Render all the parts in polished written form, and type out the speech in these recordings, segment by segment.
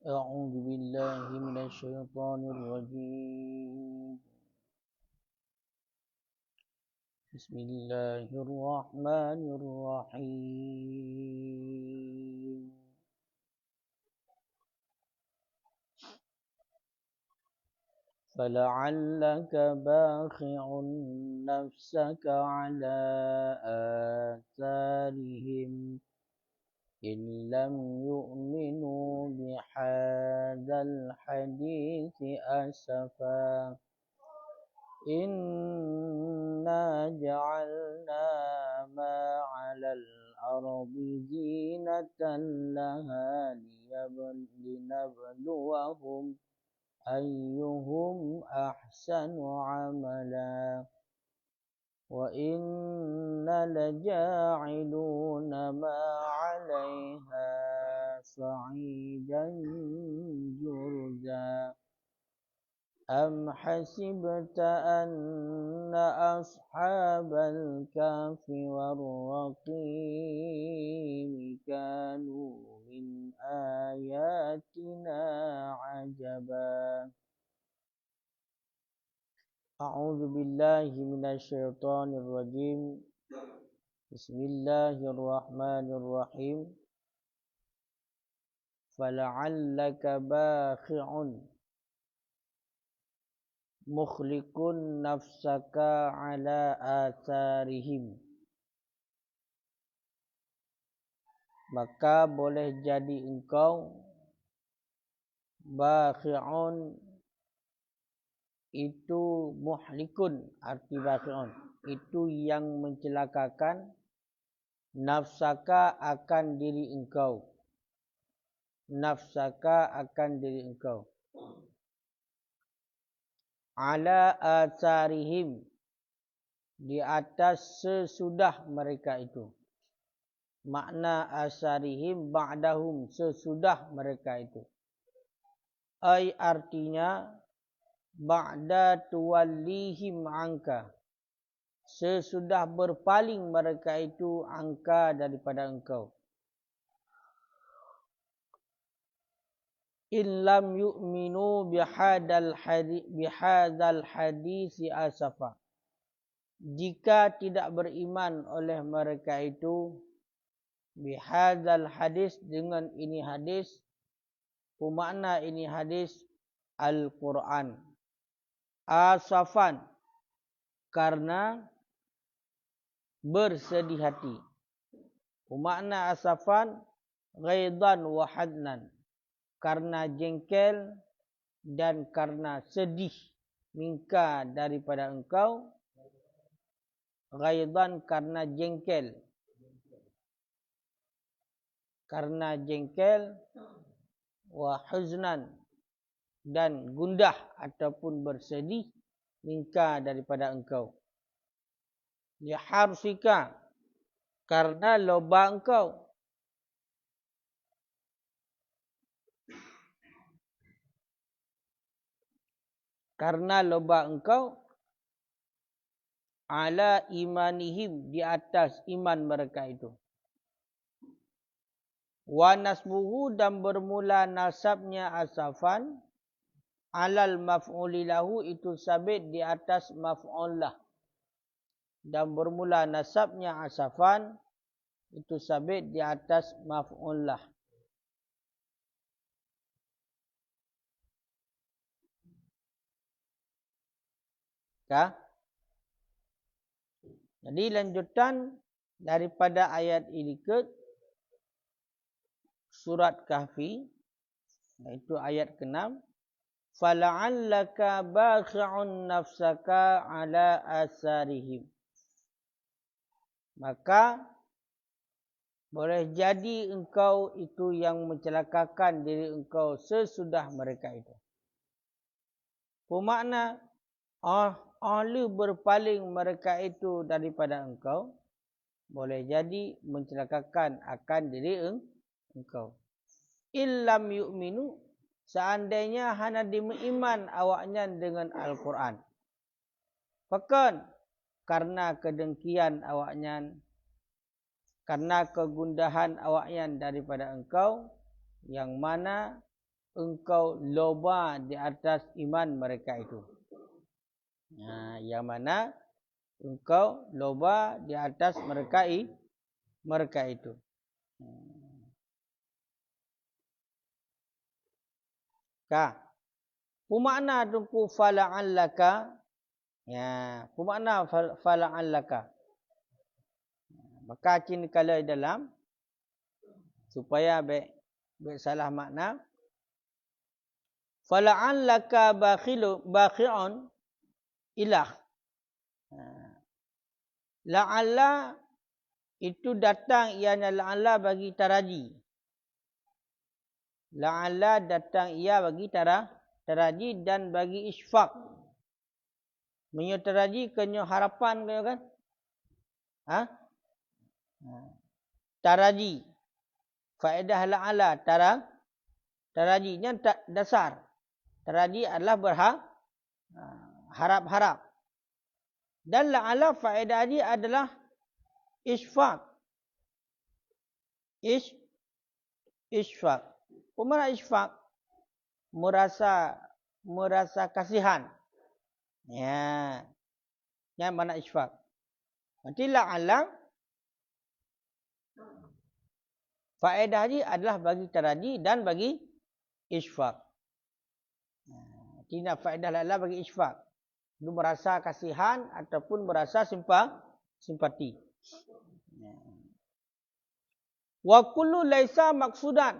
أعوذ بالله من الشيطان الرجيم. بسم الله الرحمن الرحيم. فلعلك باخع نفسك على آثارهم إن لم يؤمنوا بهذا الحديث أسفا إنا جعلنا ما على الأرض زينة لها لنبلوهم أيهم أحسن عملا وإنا لجاعلون ما عليها صعيدا جرزا أم حسبت أن أصحاب الكهف والرقيم كانوا من آياتنا عجبا أعوذ بالله من الشيطان الرجيم بسم الله الرحمن الرحيم فلعلك باخع mukhlikun nafsaka ala atharihim, maka boleh jadi engkau bakhi'un, itu muhlikun, arti bakhi'un itu yang mencelakakan, nafsaka akan diri engkau, nafsaka akan diri engkau, ala atharihim, di atas sesudah mereka itu. Makna asarihim ba'dahum, sesudah mereka itu. Ai artinya ba'da tuwallihim angka, sesudah berpaling mereka itu angka daripada engkau. In lam yu'minu bihadzal hadisi asafa, jika tidak beriman oleh mereka itu bihadzal hadis, dengan ini hadis, makna ini hadis Al-Quran, asafan, karena bersedih hati. Makna asafan ghaidan wa hadnan, karena jengkel dan karena sedih, minka daripada engkau, ghaidan karena jengkel, wa huznan dan gundah ataupun bersedih, minka daripada engkau, li harsika, karena lobak engkau, karena lobak engkau, ala imanihim, di atas iman mereka itu. Wa nasbuhu, dan bermula nasabnya asafan, alal maf'uli lahu, itu sabit di atas maf'ul lah, dan bermula nasabnya asafan, itu sabit di atas maf'ul lah. Jadi lanjutan daripada ayat ini ke surat Kahfi, iaitu ayat ke-6, fala'allaka bakhi'un nafsaka ala asarihim, maka boleh jadi engkau itu yang mencelakakan diri engkau sesudah mereka itu. Bermakna ahli berpaling mereka itu daripada engkau, boleh jadi mencelakakan akan diri engkau. Illam yu'minu, seandainya hana diiman awaknya dengan Al-Quran. Bahkan karena kedengkian awaknya, karena kegundahan awaknya daripada engkau, yang mana engkau loba di atas iman mereka itu. Yang mana engkau loba di atas mereka itu. Pumakna tungku fala'allaka. Pumakna fala'allaka. Maka cin kalau dalam supaya baik salah makna. Fala'allaka bakhi'un ilah. La'alla itu datang ianya la'alla bagi taraji. La'alla datang ia bagi taraji dan bagi isfaq. Menyo taraji kenyo harapan kenyo kan? Taraji. Faedah la'alla tarajinya dasar. Taraji adalah harap-harap. Dan la'alla faedah dia adalah isfaq. Isfaq. Pemerah isfaq merasa kasihan. Yang mana isfaq. Nanti la'alla faedah dia adalah bagi taraji dan bagi isfaq. Tidak faedah la'alla bagi isfaq. Itu merasa kasihan ataupun merasa simpati. Wa kullu laisa maksudan.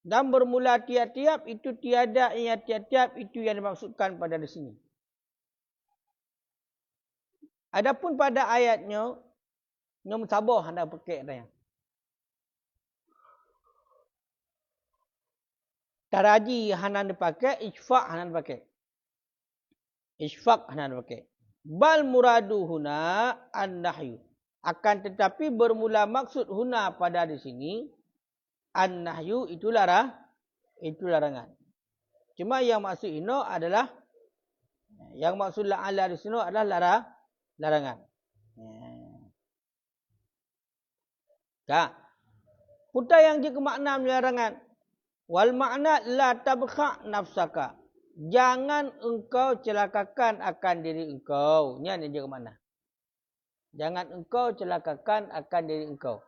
Dan bermula tiap-tiap itu tiada yang tiap-tiap itu yang dimaksudkan pada di sini. Adapun pada ayatnya nyom sabah hendak pakai dia. Taraji hanan dipakai, isfaq hanan dipakai. Isfaq hanan dipakai. Bal muradu huna an-nahyu. Akan tetapi bermula maksud huna pada di sini an-nahyu itu larangan. Cuma yang maksud ino adalah yang maksud la'alla di sini adalah larangan. Putar yang dia makna larangan. Wal makna la tabkha nafsaka. Jangan engkau celakakan akan diri engkau. Ini yang dia makna. Jangan engkau celakakan akan diri engkau.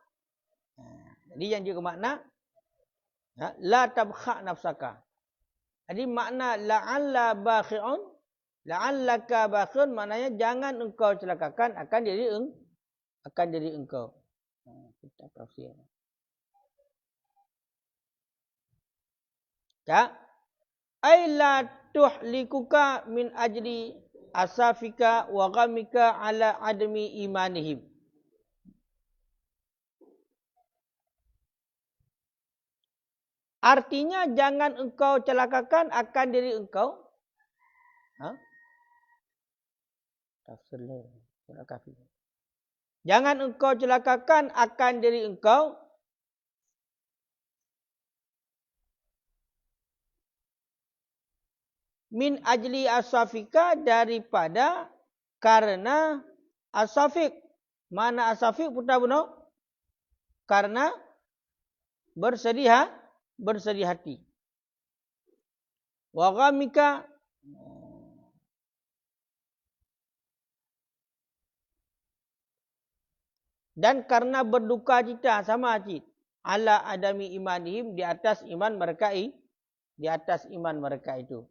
Jadi yang dia makna la tabkha nafsaka. Jadi makna la'alla bakhi'un, la'allaka bakhi'un maknanya jangan engkau celakakan akan diri engkau. Kita tafsir. Ai la tuhlikuka min ajli asafika wa ghamika ala admi imanihim. Artinya jangan engkau celakakan akan diri engkau. Tafsir surah Kafir. Jangan engkau celakakan akan diri engkau min ajli asafika daripada karena asafik. Mana asafik putar bunuh? Karena bersedih hati. Wa ghamika dan karena berduka cita sama cit ala adami imanihim di atas iman mereka itu.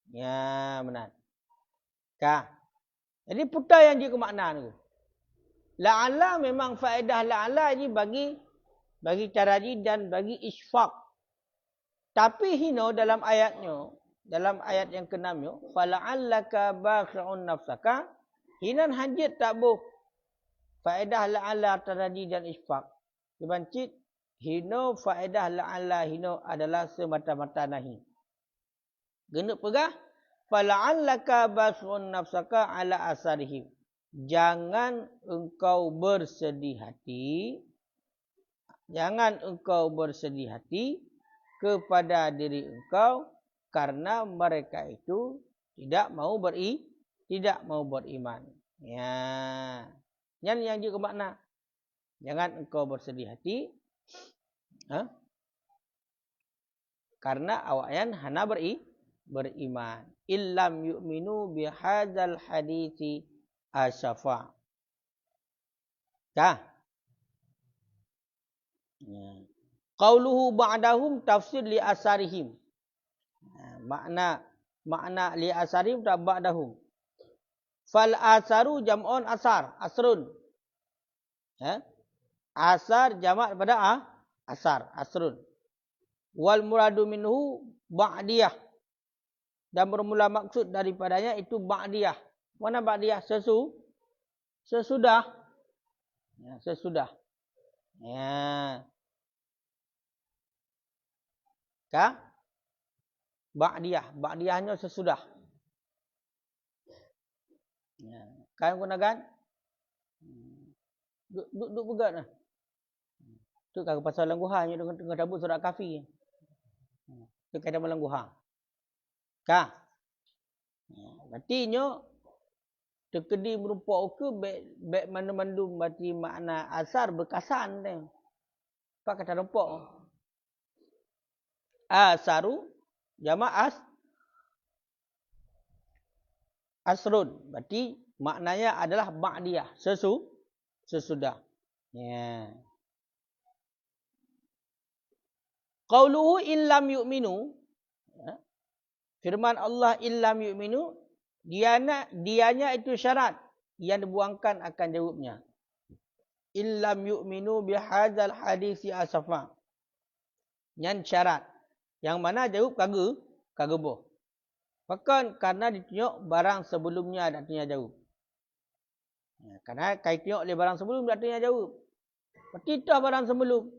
Ya, benar. Jadi putar yang dia ke makna tu. La'alla memang faedah la'alla ni bagi taraji dan bagi isfaq. Tapi hino dalam ayatnya, dalam ayat yang ke-6, fala'allaka bakhi'un nafsaka, hinan hanjit tak boh. Faedah la'alla taraji dan isfaq. Kebancit hino faedah la'alla hino adalah semata-mata nahi. Genuk pegah fala'allaka bas'un nafsaka ala asarihim. Jangan engkau bersedih hati. Jangan engkau bersedih hati kepada diri engkau karena mereka itu tidak mau beriman. Ya. Yang juga makna. Jangan engkau bersedih hati. karena awakyan hana beriman. Illam yu'minu bihadzal hadithi asyafa. Kah? Qauluhu ba'dahum tafsir li asarihim. Makna li asarihim tak ba'dahum. Fal asaru jam'un asrun. Asar jamak pada asrun. Wal muradu minhu ba'diyah. Dan bermula maksud daripadanya itu ba'diyah. Mana ba'diyah? Sesudah. Sesudah. Ya. Kah? Ba'diyah. Ba'diyahnya sesudah. Ya. Kalian gunakan? Duk pegat lah. Itu kalau pasal langguhanya dengan dabut surat kafi. Itu kaitan melangguhang. Kah? Berarti nyo tekedi merupa ke baik mana-mandum berarti makna asar berkasan dia. Apa kata nampak? Asaru jamak asrun. Berarti maknanya adalah ba'diyah, sesudah. Ya. Qauluhu illam yu'minu. Firman Allah illam yu'minu, dianya itu syarat yang dibuangkan akan jawabnya. Illam yu'minu bihadzal hadisi asafa. Yang syarat. Yang mana jawab kagak boh. Bahkan karena ditunjuk barang sebelumnya tak tanya jawab. Karena kait tunjuk oleh barang sebelum tak tanya jawab. Seperti itu barang sebelum.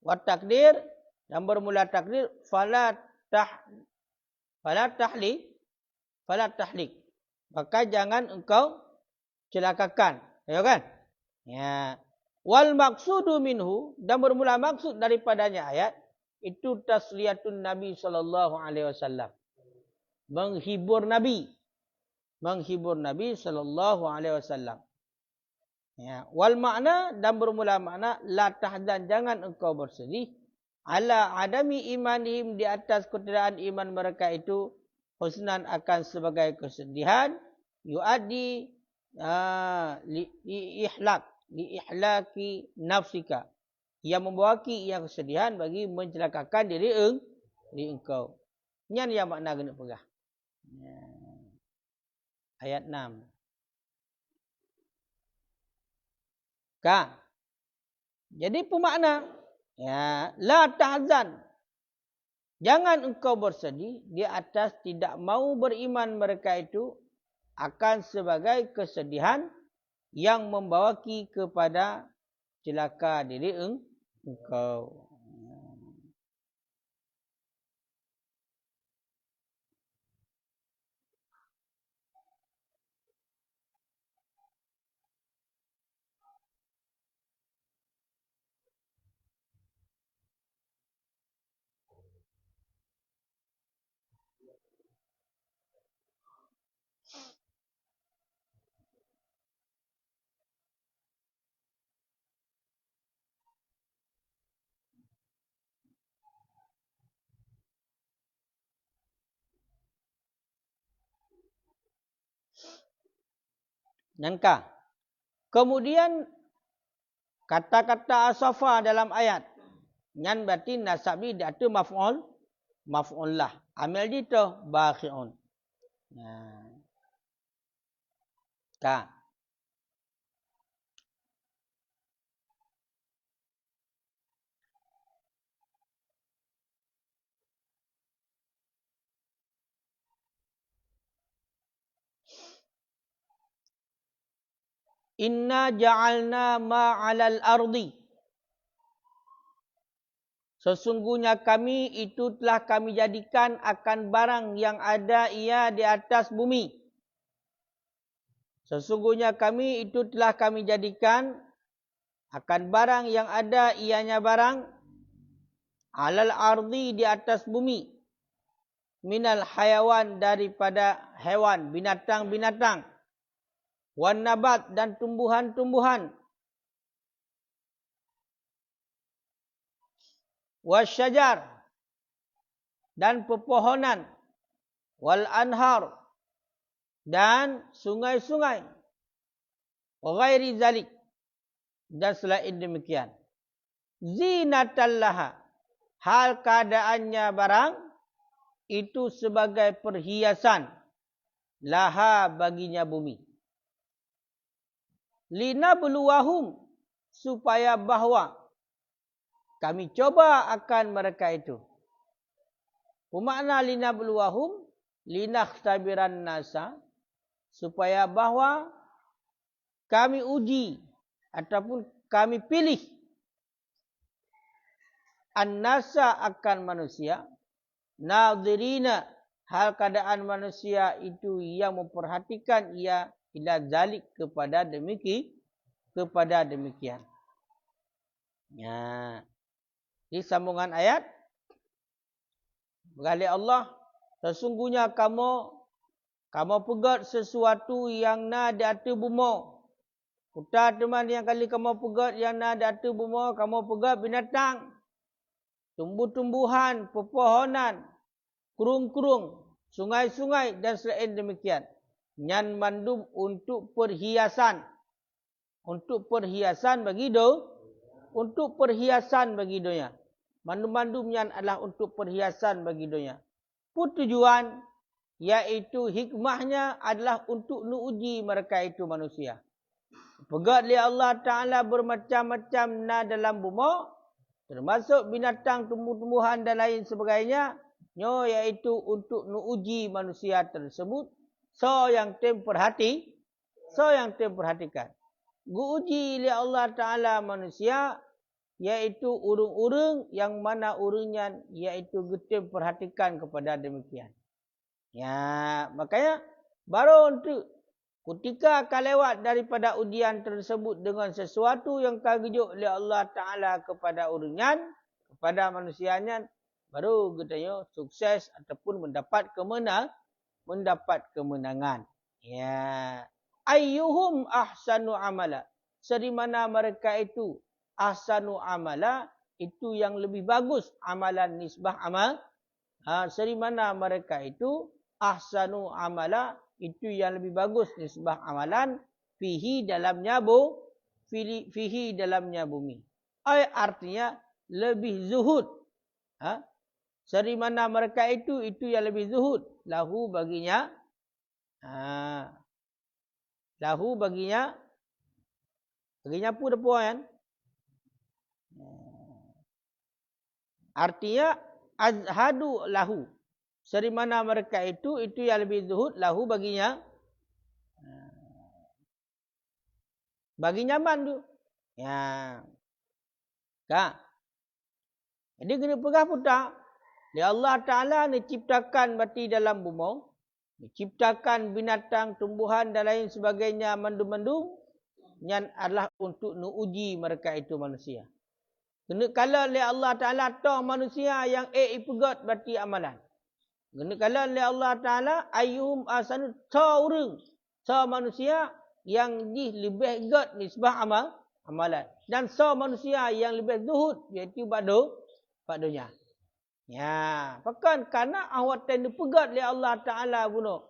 Wa takdir yang bermula takdir fala tahlik. Maka jangan engkau celakakan. Ya kan? Ya. Wal maqsudu minhu dan bermula maksud daripadanya ayat itu tasliyatun Nabi sallallahu alaihi wasallam. Menghibur Nabi sallallahu alaihi wasallam. Ya, wal makna dan bermula makna la tahzan, jangan engkau bersedih ala adami imanihim, di atas ketiadaan iman mereka itu husnan akan sebagai kesedihan yuaddi li ihlaki nafsika, yang membawaki yang kesedihan bagi mencelakakan diri engkau. Nyan yang makna kena pegah. Ya. Ayat 6. Kah? Jadi pemakna, ya, la tahzan. Jangan engkau bersedih di atas tidak mau beriman mereka itu akan sebagai kesedihan yang membawaki kepada celaka diri engkau. Nankah? Kemudian kata-kata asafa dalam ayat. Nyan berarti nasab ni dia tu maf'ul lah. Amil di tu bakhi'un. Kah? Inna ja'alna ma'alal ardi. Sesungguhnya kami itu telah kami jadikan akan barang yang ada ia di atas bumi. Sesungguhnya kami itu telah kami jadikan akan barang yang ada ianya barang alal ardi di atas bumi. Minal hayawan daripada hewan, binatang-binatang. Wan nabat dan tumbuhan-tumbuhan. Wasyajar dan pepohonan, wal anhar dan sungai-sungai, wa ghairi zalik dan selain demikian. Zinatan laha, hal keadaannya barang itu sebagai perhiasan laha baginya bumi. Linabluwahum, supaya bahawa kami coba akan mereka itu. Bermakna linabluwahum, linakhtabiran nasa, supaya bahawa kami uji ataupun kami pilih an-nasa akan manusia, nadhirina, hal keadaan manusia itu yang memperhatikan ia ila zalik kepada demikian. Ya. Di sambungan ayat, berkali Allah, sesungguhnya kamu pegat sesuatu yang na di atas bumi. Kuta teman yang kali kamu pegat yang na di atas bumi, kamu pegat binatang, tumbuh-tumbuhan, pepohonan, kurung-kurung, sungai-sungai dan selain demikian. Nyan mandum untuk perhiasan. Untuk perhiasan bagi dunia. Mandum-mandum yang adalah untuk perhiasan bagi dunia. Tujuan iaitu hikmahnya adalah untuk menguji mereka itu manusia. Pegat li Allah Ta'ala bermacam-macam na dalam bumi, termasuk binatang, tumbuh-tumbuhan dan lain sebagainya, iaitu untuk menguji manusia tersebut. So yang perhatikan. Guuji li Allah Ta'ala manusia, iaitu urung-urung yang mana urungnya iaitu getim perhatikan kepada demikian. Ya, makanya baru untuk ketika akan lewat daripada ujian tersebut dengan sesuatu yang kagijuk li Allah Ta'ala kepada urungan, kepada manusianya, baru katanya sukses ataupun mendapat kemenangan. Ya. Ayyuhum ahsanu amala. Seri mana mereka itu ahsanu amala, itu yang lebih bagus amalan nisbah amal. Seri mana mereka itu ahsanu amala, itu yang lebih bagus nisbah amalan, fihi dalamnya bumi. Artinya lebih zuhud. Seri mana mereka itu yang lebih zuhud. Lahu baginya. Lahu baginya pun apa kan? Artinya azhadu lahu. Seri mana mereka itu yang lebih zuhud lahu baginya. Bagi nyaman tu. Ya. Kak. Jadi kena pegah putar. Ya Allah Ta'ala ni ciptakan bati dalam bumi. Ciptakan binatang, tumbuhan dan lain sebagainya, mandum-mandum, yang adalah untuk menguji mereka itu manusia. Kena kala oleh Allah Ta'ala toh manusia yang ipegat bati amalan. Kena kala oleh Allah Ta'ala ayyuhum asanu toh urung, toh manusia yang lebih gat nisbah amalan. Dan toh manusia yang lebih zuhud, iaitu pada dunia. Ya, bahkan karena awatan dipegat oleh Allah Ta'ala bunuh.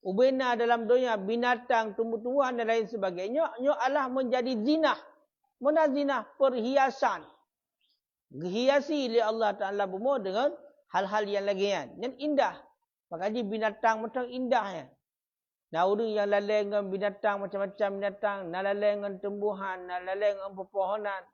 Ubena dalam dunia, binatang, tumbuh-tumbuhan dan lain sebagainya, adalah menjadi zinah. Mana zinah? Perhiasan. Hiasi oleh Allah Ta'ala bunuh dengan hal-hal yang lagian. Yang indah. Makanya binatang macam indahnya. Nah, orang yang lalai dengan binatang, macam-macam binatang. Nak lalai dengan tumbuhan, nak lalai dengan pepohonan.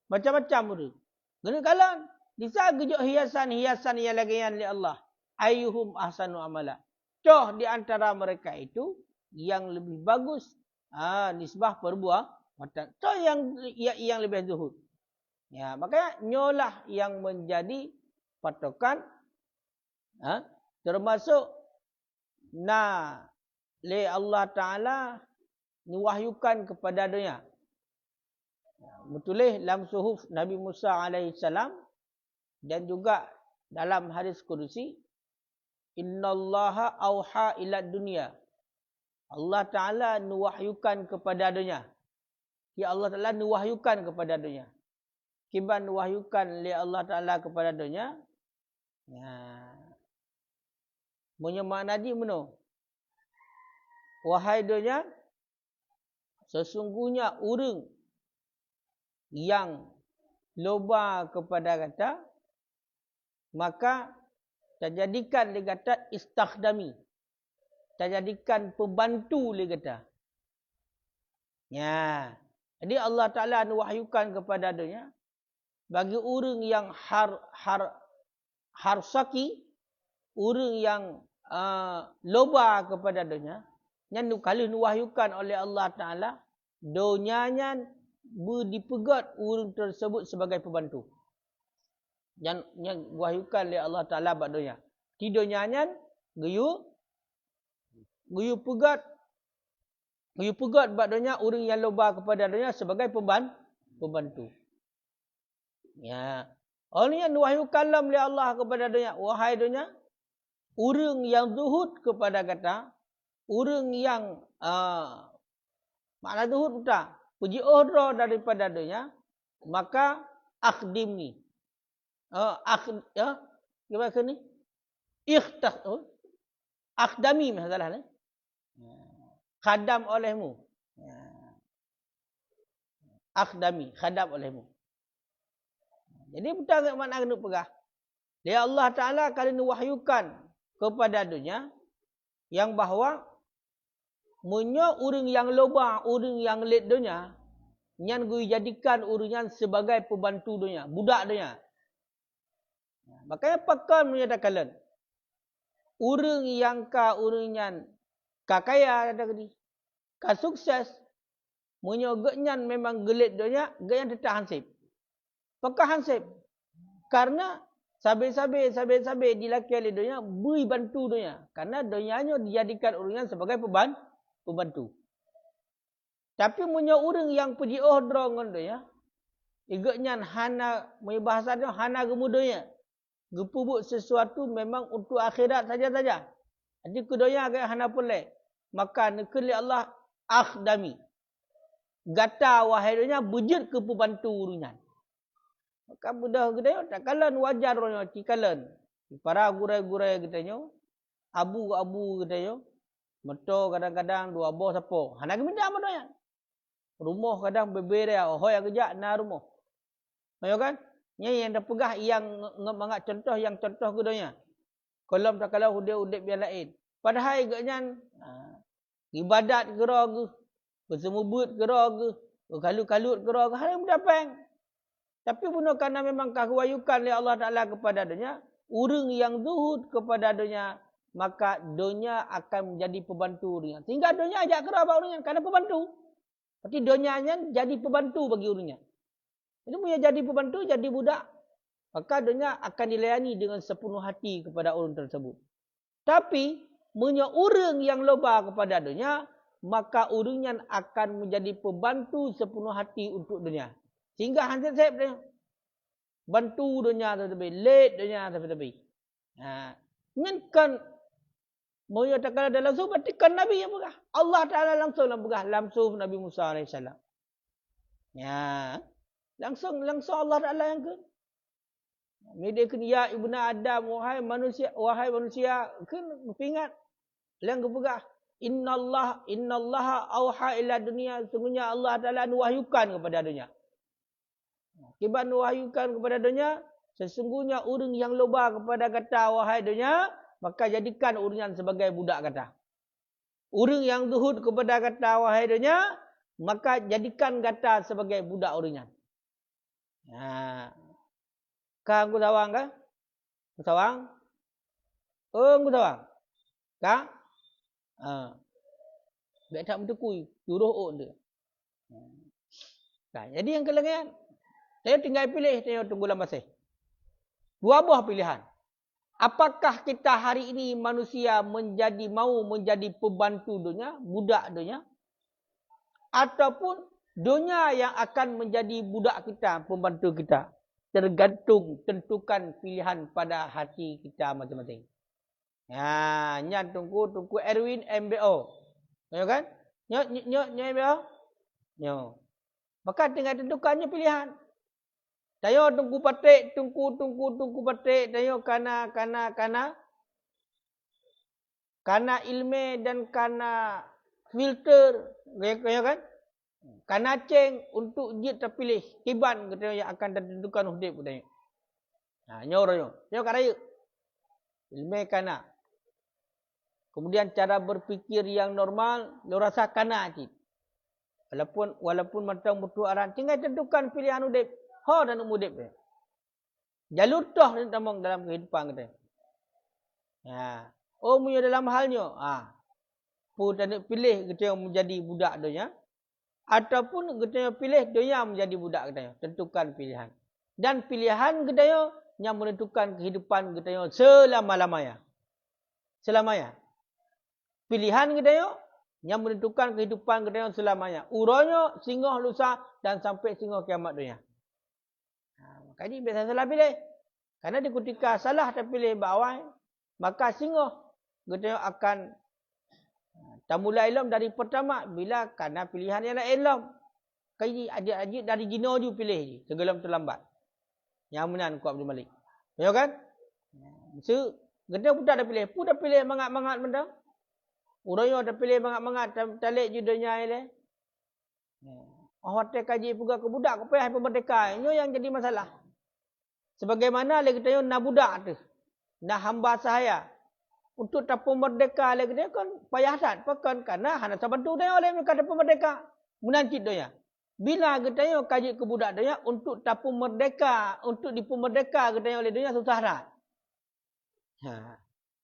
Macam-macam orang. Kena kalan. Bisa gejok hiasan-hiasan yang lagian oleh Allah. Ayyuhum ahsanu amala. Coh di antara mereka itu yang lebih bagus nisbah perbuatan. Coh yang lebih zuhud. Ya, makanya nyolah yang menjadi patokan termasuk le Allah Ta'ala niwahyukan kepada dunia. Betulih dalam suhuf Nabi Musa alaihissalam. Dan juga dalam hadis Qudsi, innallaha auha ila dunya. Allah Ta'ala nuwahyukan kepada dunia. Ya Allah Ta'ala nuwahyukan kepada dunia. Kiban nuwahyukan li Allah Ta'ala kepada dunia. Ya. Munyo makna di meno. Wahai dunia, sesungguhnya urang yang loba kepada kata, maka terjadikan dia kata istakhdami. Terjadikan pembantu dia kata. Ya. Jadi Allah Ta'ala wahyukan kepada dunia, bagi orang yang harsaki, orang yang loba kepada dunia, yang kalau diwahyukan oleh Allah Ta'ala, dunianya dipegat orang tersebut sebagai pembantu. Yang diwahyukan oleh Allah Ta'ala buat dunia. Di dunianya, geyu pegat buat dunia orang yang loba kepada dunia sebagai pembantu. Ya. Orang yang diwahyukan oleh Allah kepada dunia, wahai dunia, orang yang zuhud kepada kata, orang yang makna zuhud tak, puji ohra daripada dunia, maka akhdimni. Gimana ni? Akhdami masalah ni. Khadam olehmu. Akhdami, khadam olehmu. Jadi betul tak makna kena pegah. Dia Allah Ta'ala kalau wahyukan kepada dunia, yang bahawa munyo orang yang loba, orang yang let dunia, yang gue jadikan orang sebagai pembantu dunia, budak dunia. Makanya pakar menyatakan, orang yang kaya ada tadi, sukses, munyo genyan memang gelit dunia, genyan tetap hansip. Pakar hansip. Karena sabe-sabe dilaki oleh dunia, beri bantu dunia. Karena dunianya dijadikan orang sebagai pembantu. Tapi munyo orang yang pergi ordro dengan dunia, igaknya hana, punya bahasa dia, hana gemudonya. Gepubuk sesuatu memang untuk akhirat saja-saja. Jadi ke dunia agak hana pelek. Maka nekeli Allah akhdami. Gata wahai dunia, bujud ke pembantu urunan. Maka budak kita tak kalan wajar orang cikalan. Para gurai-gurai kita nyo, abu-abu kita nyo, meto kadang-kadang dua boh sapo. Hana keminda modonya. Rumah kadang berbere, oh yang kerja na rumah. Ayo kan? Nya yang dah pegah yang mengat contoh yang contoh kedonya. Kolam tak kalau udip biar lain. Padahal igaknya ibadat gerak, bersemubut gerak, berkalut-kalut gerak, hal yang berdapang. Tapi bunuh kerana memang kewahyukan oleh Allah Ta'ala kepada dunia, orang yang zuhud kepada dunia, maka dunia akan menjadi pembantu dunia. Sehingga dunia ajak kerah bahawa dunia, kerana pembantu. Berarti dunianya jadi pembantu bagi dunia. Ini punya jadi pembantu, jadi budak. Maka dunia akan dilayani dengan sepenuh hati kepada orang tersebut. Tapi, punya orang yang loba kepada dunia, maka orangnya akan menjadi pembantu sepenuh hati untuk dunia. Sehingga hansip dia. Bantu dunia tersebut. Late dunia tersebut. Kan. Mereka tak kala dalam langsung. Berarti kan Nabi yang pegah. Allah Ta'ala langsung pegah. Langsung Nabi Musa AS. Ya. Langsung Allah Ta'ala yang ke. Media kena ya ibnu Adam. Wahai manusia. Kan ingat. Yang kepegah. Innallaha awha ila dunia. Sungguhnya Allah Ta'ala wahyukan kepada dunia. Akibat wahyukan kepada dunia, sesungguhnya orang yang loba kepada kata wahai dunia, maka jadikan orang sebagai budak kata. Orang yang zuhud kepada kata wahai dunia, maka jadikan kata sebagai budak orang. Kau aku sawang kah? Aku sawang? Oh, aku sawang. Kah? Biar tak mentekui, juruh dia. Jadi yang kelengan, saya tinggal pilih, saya tunggu lama saya. Dua buah pilihan. Apakah kita hari ini manusia mau menjadi pembantu dunia, budak dunia? Ataupun dunia yang akan menjadi budak kita, pembantu kita? Tergantung, tentukan pilihan pada hati kita masing-masing. Ya, nyan tunggu Erwin MBO. Ya kan? Nyo MBO? Nyo. Maka tinggal tentukannya pilihan. Tayo tunggu patik, tunggu patik, tayo kana. Karena ilmu dan karena filter, ya kan? Karena ceng untuk dia terpilih kiban katanya yang akan ditentukan hidup katanya. Nah, nyoryo. Nyor karaya. Ilmu kana. Kemudian cara berfikir yang normal, lo rasa kana cik. Walaupun matang butuh aran, tinggal tentukan pilihan hidup. Ho dan hidup dia. Jalur toh ni tamang dalam kehidupan kita. Ya. Oh punya dalam halnya. Pun nak pilih kita yang menjadi budak dunia. Ataupun kita yang pilih dunia menjadi budak kita. Tentukan pilihan. Dan pilihan kita yang menentukan kehidupan kita selama-lamanya. Selamanya. Pilihan kita yang menentukan kehidupan kita selamanya. Uranya singgah lusa dan sampai singgah kiamat dunia. Makanya biasa salah pilih. Karena di ketika salah terpilih bawah, maka singgah kita akan tamula ilmu dari pertama bila karena pilihan yang nak ilmu. Kaji adik-adik dari jino ju pilih je, sebelum terlambat. Yang menan kuat Abdul Malik. Ya kan? So, kita pun dah pilih, pun dah pilih mangat-mangat benda. Urang dah pilih mangat-mangat talik ju dunia ile. Hotel kaji juga ke budak ke payah pemerdeka. Ini yang jadi masalah. Sebagaimana lagi kita nak budak tu. Nak hamba sahaya. Untuk tapung merdeka lagi dia kan payah tak. Pakan karena hanya sabantu dia oleh mereka tapung merdeka. Menancit dia. Bila kita kaji ke budak dia untuk tapung merdeka. Untuk dipemerdeka kita oleh dia susah tak.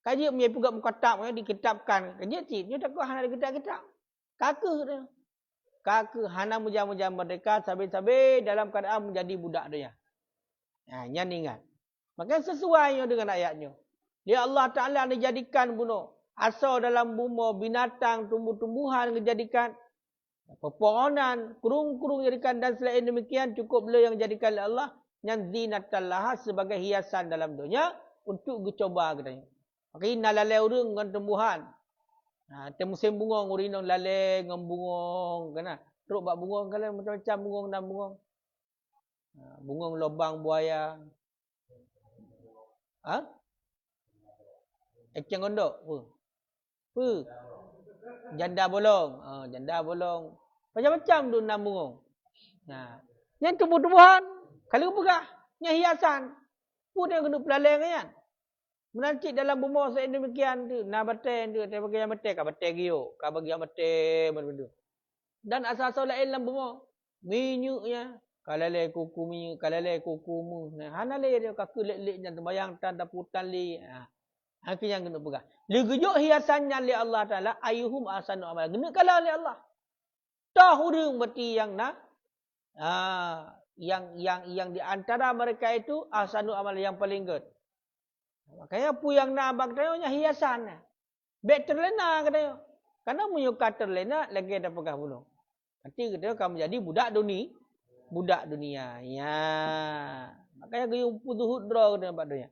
Kaji punya juga mukatab dikitabkan. Kaji cik. Dia tak kau hanya dikitab-kitab. Kakak dia. Kakak hanya muja-muja merdeka. Sabi-sabi dalam keadaan menjadi budak dia. Yang ingat. Maka sesuai dengan ayatnya. Dia Allah Ta'ala dijadikan bunuh. Asal dalam bumi binatang, tumbuh-tumbuhan dijadikan. Pepohonan, kurung-kurung dijadikan. Dan selain demikian cukup beliau yang dijadikan oleh Allah. Yang zinatallaha sebagai hiasan dalam dunia. Untuk dicoba katanya. Maka ini lalai urung dengan tumbuhan. Musim bungong, urinong lalai dengan bungong. Kena. Teruk buat bungong kalian macam-macam bungong dan bungong. Bungong lubang buaya. Eceng gondok. Janda bolong. Janda bolong. Macam-macam tu enam bungong. Yang tumbuh-tumbuhan. Kalau pegah. Yang hiasan. Pun yang kena pelaleng kan. Menancik dalam bumau saya demikian tu. Nak batai tu. Saya bagi yang batai. Kau batai giuk. Kau bagi yang batai. Dan asal-asal lain dalam bumau. Minyuknya. Kalalai kuku minyak, kalalai kuku mu. Hanalai dia kaku lek-lek yang terbayang tan daputan li. Haki yang kena pegang. Legejuk hiasannya oleh Allah Taala ayuhum ahsanu amal. Kena kalah oleh Allah. Tah urang berarti yang nak yang di antara mereka itu ahsanu amal yang paling good. Makanya apa yang nak abang tanya hiasan. Bek terlena katanya. Karena menyuka terlena lagi ada pegang bulu. Nanti kita akan menjadi budak dunia. Budak dunia. Ya. Makanya gaya putus hudra kena buat dunia.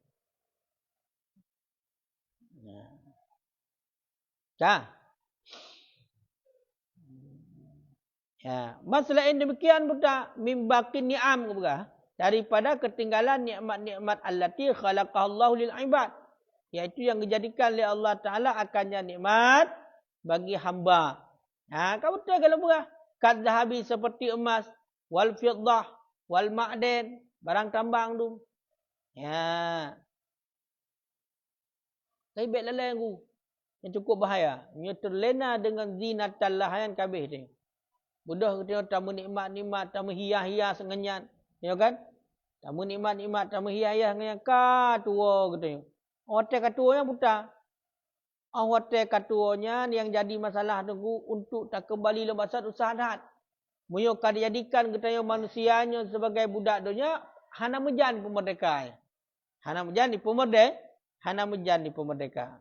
Ya. Masalah yang demikian budak mimbakin ni'am ke daripada ketinggalan nikmat-nikmat allati khalaqallahu lil ibad. Iaitu yang dijadikan oleh Allah Ta'ala akannya nikmat bagi hamba. Kau betul kalau berah. Kat zahabi seperti emas. Wal fiddah, wal ma'den, barang tambang tu. Ya. Tapi baik lalai aku. Yang cukup bahaya. Ia terlena dengan zinatallah yang kabeh ni. Budah kita tamu nikmat-nikmat, tamu hias-hias ngenyan. Ya kan? Tamu nikmat-nikmat, tamu hias-hias ngenyan. Katua gitu. Hotel katuanya buta. Hotel katuanya yang jadi masalah tu untuk tak kembali lebasan usaha dah. Muyoka dijadikan kita yang manusianya sebagai budak dunia, hana menjadi pemerdeka. Hana menjadi pemerdeka, hana menjadi pemerdeka.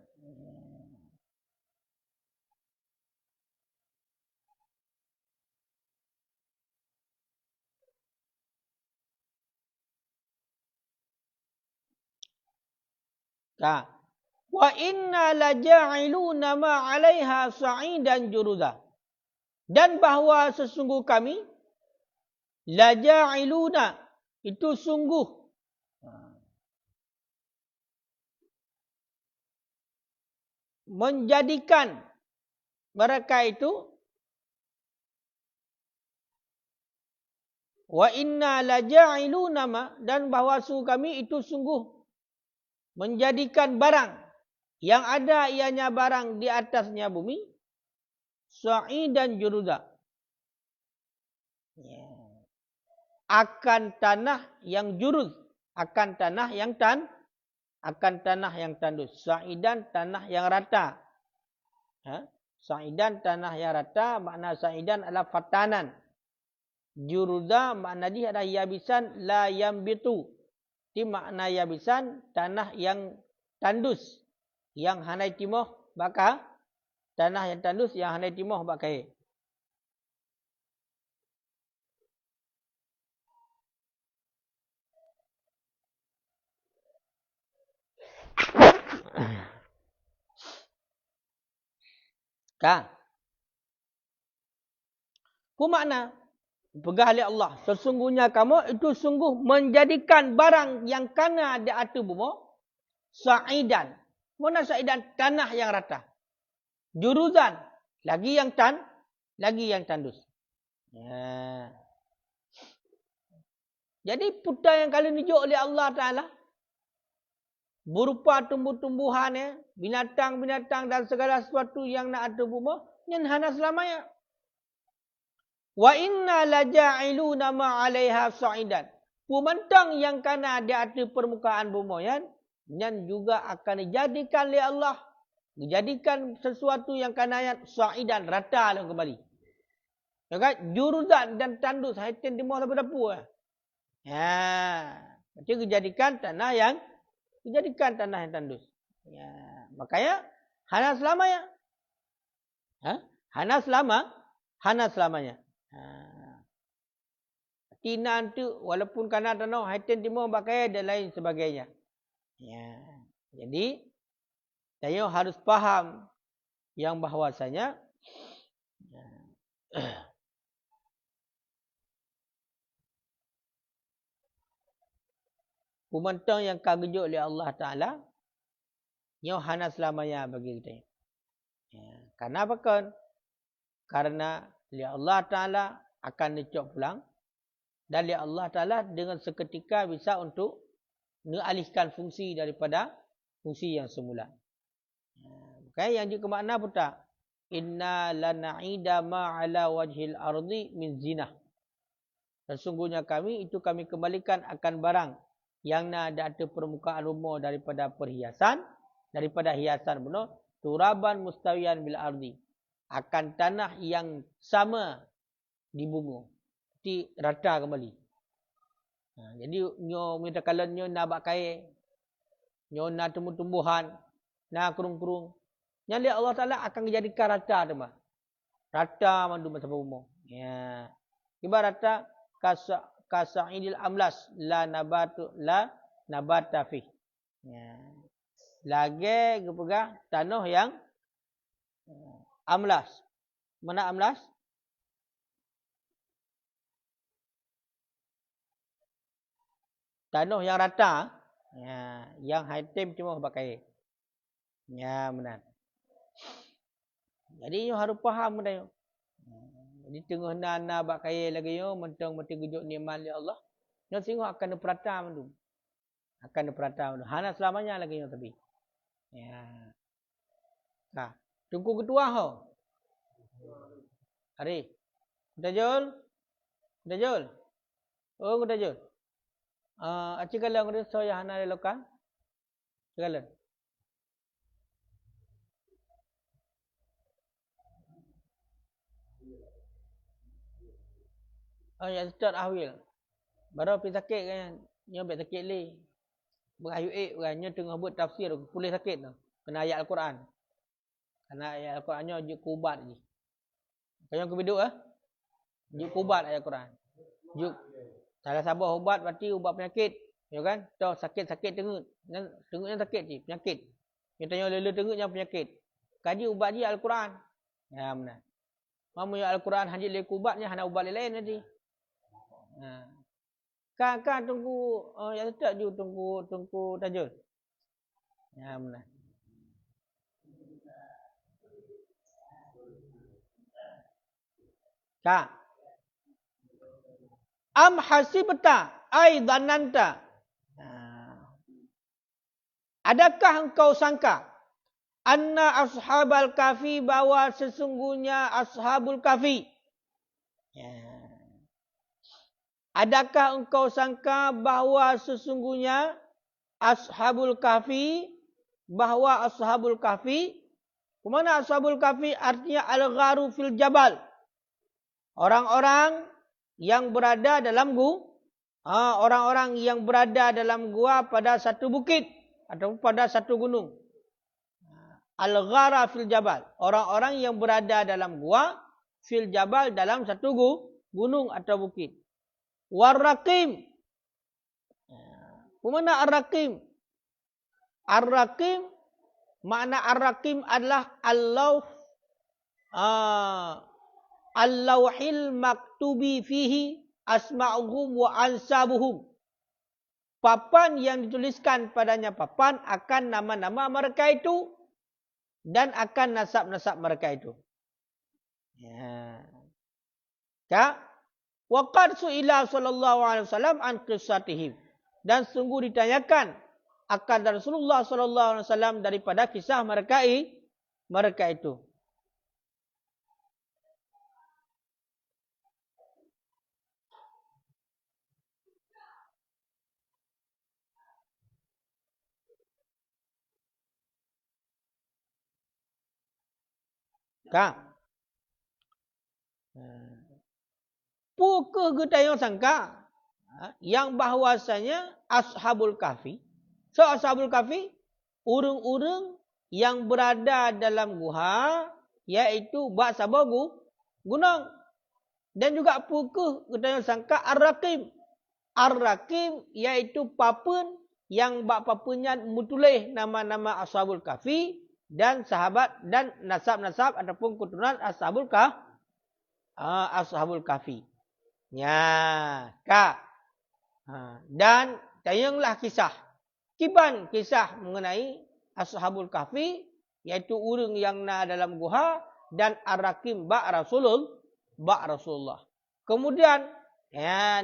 Wa inna laja'iluna ma 'alaiha sa'idan juruza. Dan bahawa sesungguh kami laja'iluna itu sungguh menjadikan mereka itu wa inna laja'iluna ma, dan bahawa kami itu sungguh menjadikan barang yang ada ianya barang di atasnya bumi sa'idan juruza, akan tanah yang juruz, akan tanah yang tandus. Sa'idan tanah yang rata. Sa'idan tanah yang rata, makna sa'idan adalah fatanan. Juruza makna dia adalah yabisan la yambitu. Di makna yabisan tanah yang tandus, yang hanai timoh baka, tanah yang tandus yang hanai timoh bakai. Kan? Apa makna? Pegah oleh Allah. Sesungguhnya kamu itu sungguh menjadikan barang yang kana di atas bumi sa'idan. Mana sa'idan? Tanah yang rata. Juruzan. Lagi yang tandus. Ya. Jadi putar yang kali dijuk oleh Allah Ta'ala berupa tumbuh-tumbuhan, binatang-binatang dan segala sesuatu yang nak ada bumi, yang hana selamanya. Wa inna laja'iluna ma'alaiha sa'idan. Pementang yang kana di atas permukaan bumi yang juga akan dijadikan oleh Allah, dijadikan sesuatu yang kana sa'idan, rata lah kembali. Ya kan? Juruzan dan tandus haitin di mana berdapu. Ya, itu dijadikan tanah yang tandus. Ya, makanya hana selamanya. Hana selamanya. Tina tu walaupun kana tanah haitin timur pakai dan lain sebagainya. Ya. Jadi saya harus faham yang bahwasanya pemantang yang kagejut oleh Allah Ta'ala yang hana selamanya bagi kita. Ya. Karena apa kan? Karena Allah Ta'ala akan dicok pulang. Dan Allah Ta'ala dengan seketika bisa untuk mengalihkan fungsi daripada fungsi yang semula. Okay, yang juga makna apa tak? Inna lana'ida ma'ala wajhil ardi min zinah. Sesungguhnya kami kembalikan akan barang yang ada di permukaan rumah daripada perhiasan, daripada hiasan benar, turaban mustawiyan bil ardi. Akan tanah yang sama di bumi. Di rata kembali. Jadi nyo minta kalau nyo nak bakai, nyo nak tumbuh-tumbuhan, nak kurung-kurung, yang Allah Taala akan menjadikan rata tu mah. Rata mandu masa bumi. Ya. Ibarat kasa'idil amlas la nabata fi. Ya. Lagi gepegah tanah yang amlas. Mana amlas? Tanah yang rata, ya, yang haitim cuma pakai. Ya, benar. Jadi you harus faham benda you. Jadi tengah nana pakai lagi you, mentang-mentang gejok nikmat oleh Allah. You singguh akan diperata mendu. Akan diperata mendu. Hana selamanya lagi you tapi. Ya. Nah, tunggu ketua ho. Hari. Kutajul? Kutajul? Oh, kutajul. Acikalan ko so ya hana loka. Acikalan. Oh ya start ahwil. Baru pergi sakit kan. Nyo bet sakit le. Berayu kan nyo tengah buat tafsir boleh sakit tu. Kena ayat Al-Quran. Kena ayat Al-Quran nyo juk kubat je. Kau ke biduk juk kubat ayat Al-Quran. Juk salah sabar ubat berarti ubat penyakit. Ya kan? Toh sakit-sakit tengut. Tengutnya sakit je, penyakit. Kita tanya lele tengutnya penyakit. Kaji ubat dia Al-Quran. Ya benar. Mamu ya Al-Quran hanya le kubatnya hana ubat lain nanti. Kan tunggu ya tetap tunggu tajul. Ya benar. Ka. Am hasibta ay dhananta. Adakah engkau sangka anna ashabal kafi bahwa sesungguhnya ashabul kafi. Adakah engkau sangka bahwa sesungguhnya ashabul kafi bahwa ashabul kafi. Kemana ashabul kafi? Artinya al-gharu fil jabal. Orang-orang yang berada dalam gua. Orang-orang yang berada dalam gua pada satu bukit. Atau pada satu gunung. Al-ghara fil jabal. Orang-orang yang berada dalam gua. Fil jabal dalam satu gunung atau bukit. Warraqim. Kemana ar-raqim? Ar-raqim. Makna ar-raqim adalah al-lawhil maktubi fihi asma'uhum wa ansabuhum. Papan yang dituliskan padanya papan akan nama-nama mereka itu dan akan nasab-nasab mereka itu. Ya. Wa qad su'ila sallallahu alaihi wasallam an qissatihim. Dan sungguh ditanyakan akan Rasulullah sallallahu alaihi wasallam daripada kisah mereka itu. Ka. Pukul kita yang sangka yang bahwasanya ashabul kafi. So ashabul kafi urang-urang yang berada dalam guha yaitu bahasa bagu gunung. Dan juga pukul kita yang sangka ar-raqim. Ar-raqim yaitu papan yang bak papannya mutulih nama-nama ashabul kafi dan sahabat dan nasab-nasab ataupun keturunan ashabul kafi. Ya, ka. Dan tayanglah kisah. Kiban kisah mengenai ashabul kafi yaitu urang yang na dalam guha dan ar-raqim bak Rasulullah. Kemudian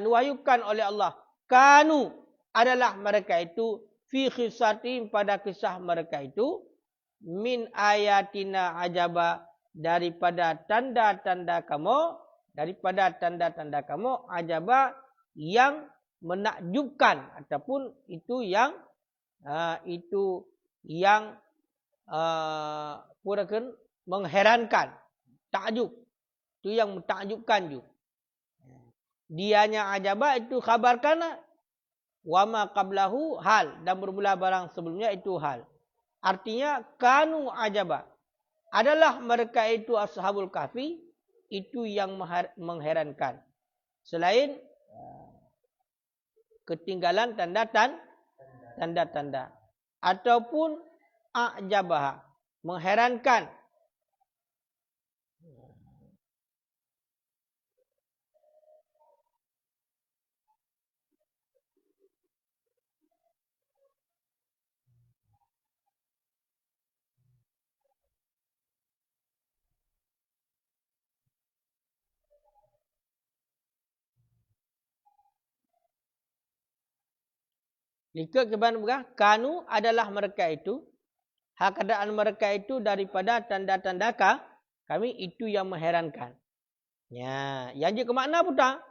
nuwahyukan oleh Allah. Kanu adalah mereka itu fi khisatim pada kisah mereka itu min ayatina ajaba daripada tanda-tanda kamu ajaba yang menakjubkan ataupun itu yang purakan mengherankan, takjub. Itu yang mentakjubkan juga. Dianya ajaba itu khabarkan wa ma qablahu hal dan bermula barang sebelumnya itu hal. Artinya kanu ajaba. Adalah mereka itu ashabul kafi itu yang mengherankan. Selain ketinggalan tanda-tanda ataupun ajabah mengherankan. Likut kepada mereka, kanu adalah mereka itu, hak keadaan mereka itu daripada tanda-tanda kami itu yang mengherankan. Ya, yang jadi ke makna putar.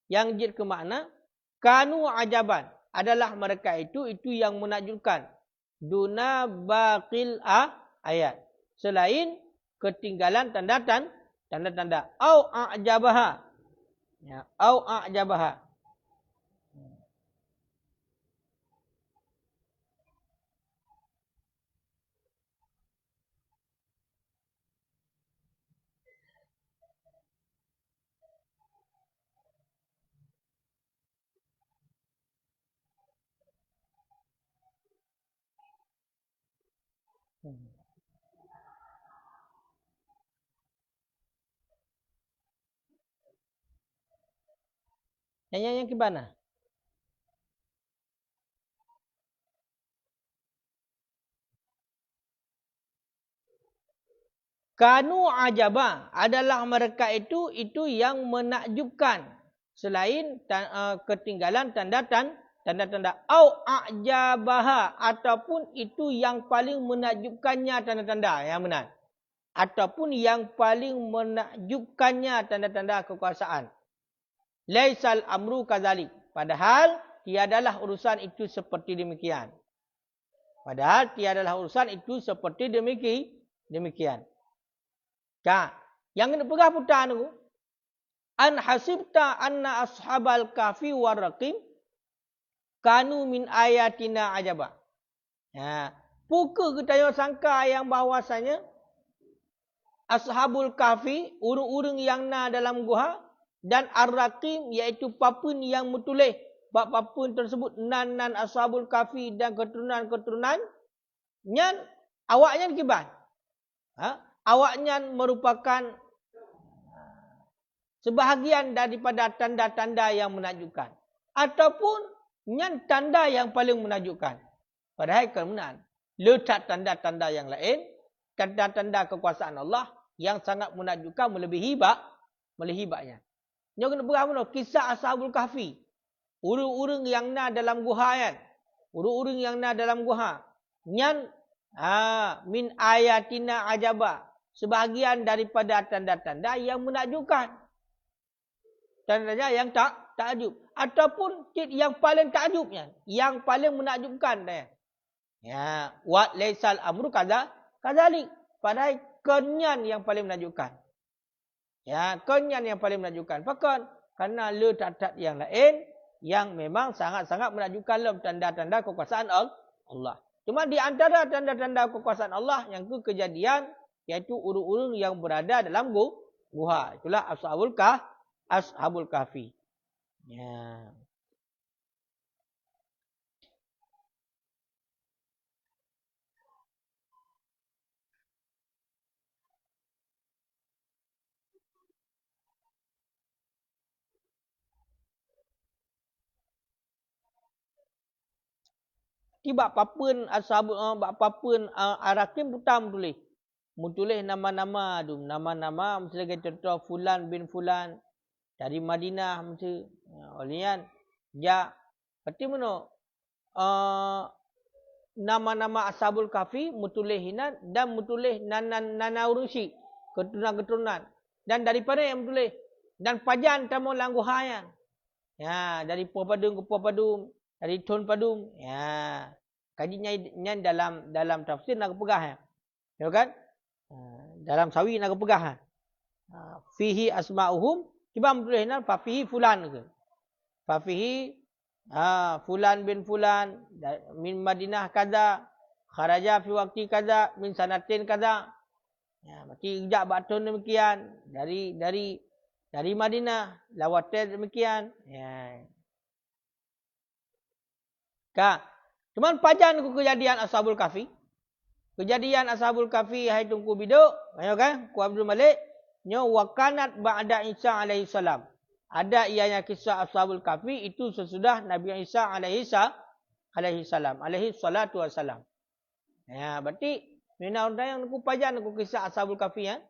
Yang jadi ke makna, kanu ajaban adalah mereka itu yang menakjubkan. Duna baqil ayat. Selain ketinggalan tanda-tanda. Au a'jabaha. Ya, au a'jabaha. Yang gimana? Kanu ajaba adalah mereka itu yang menakjubkan selain ketinggalan tanda-tanda au ajabaha ataupun itu yang paling menakjubkannya tanda-tanda yang benar ataupun yang paling menakjubkannya tanda-tanda kekuasaan. Laisal amru kadzalik. Padahal tiadalah urusan itu seperti demikian. Padahal tiadalah urusan itu seperti demikian. Yang kena pegah putar tu. An hasibta anna ashabal kahfi warraqim kanu min ayatina ajaba. Pukul kita sangka yang bahawasanya ashabul kahfi, urung-urung yang na dalam gua dan ar-raqim iaitu papun yang mutulih. Bab papun tersebut nan ashabul kahfi dan keturunan-keturunan nyan awaknya kibat. Awaknya merupakan sebahagian daripada tanda-tanda yang menakjubkan. Ataupun nyan tanda yang paling menakjubkan. Padahal kemudian letak tanda-tanda yang lain, tanda-tanda kekuasaan Allah yang sangat menakjubkan melebihi baknya. Yang kena berapa kisah ashabul kahfi. Urung-urung yang na dalam guha kan. Urung-urung yang na dalam guha. Nyan min ayatina ajaba. Sebahagian daripada tanda-tanda yang menakjubkan. Tanda-tanda yang takjub. Ataupun yang paling takjubnya. Yang paling menakjubkan. Wa laisal amru kadzalik. Padahal kenyan yang paling menakjubkan. Kenyan yang paling menakjubkan. Fakon. Kerana letak yang lain. Yang memang sangat-sangat menakjubkan dalam tanda-tanda kekuasaan Allah. Cuma di antara tanda-tanda kekuasaan Allah. Yang ke kejadian. Iaitu urung-urung yang berada dalam guha. Itulah ashabul kahfi. Tiba papun ashabul papun arakim putam tulis. Mutulis nama-nama tu. Nama-nama misalnya contoh fulan bin fulan. Dari Madinah mesti. Olian. Berarti mana? Nama-nama ashabul kahfi. Mutulis hinan. Dan mutulis nanaurusi. Keturunan-keturunan. Dan daripada yang mutulis. Dan pajan tamu langguhayan. Dari Puah Padung ke Puah Padung. Dari Tun Padung. Kajinya dalam tafsir nak pegah. Ya kan? Dalam sawi nak pegah. Fihi asma'uhum. Tiba tulis fa fihi fulan ke. Fa fihi fulan bin fulan min Madinah kaza. Kharaja fi waqti kaza min sanatin kaza. Berarti ijak batun demikian dari Madinah lawatan demikian. Cuman pajan ku kejadian ashabul kahfi. Kejadian ashabul kahfi hai tungku biduk, ayo kan? Ku Abdul Malik nyo wakanat ba'da Isa alaihi salam. Ada ianya kisah ashabul kahfi itu sesudah Nabi Isa alaihi salam, alaihi salatu wasalam. Berarti mina undang yang ku pajan ku kisah ashabul kahfi ya.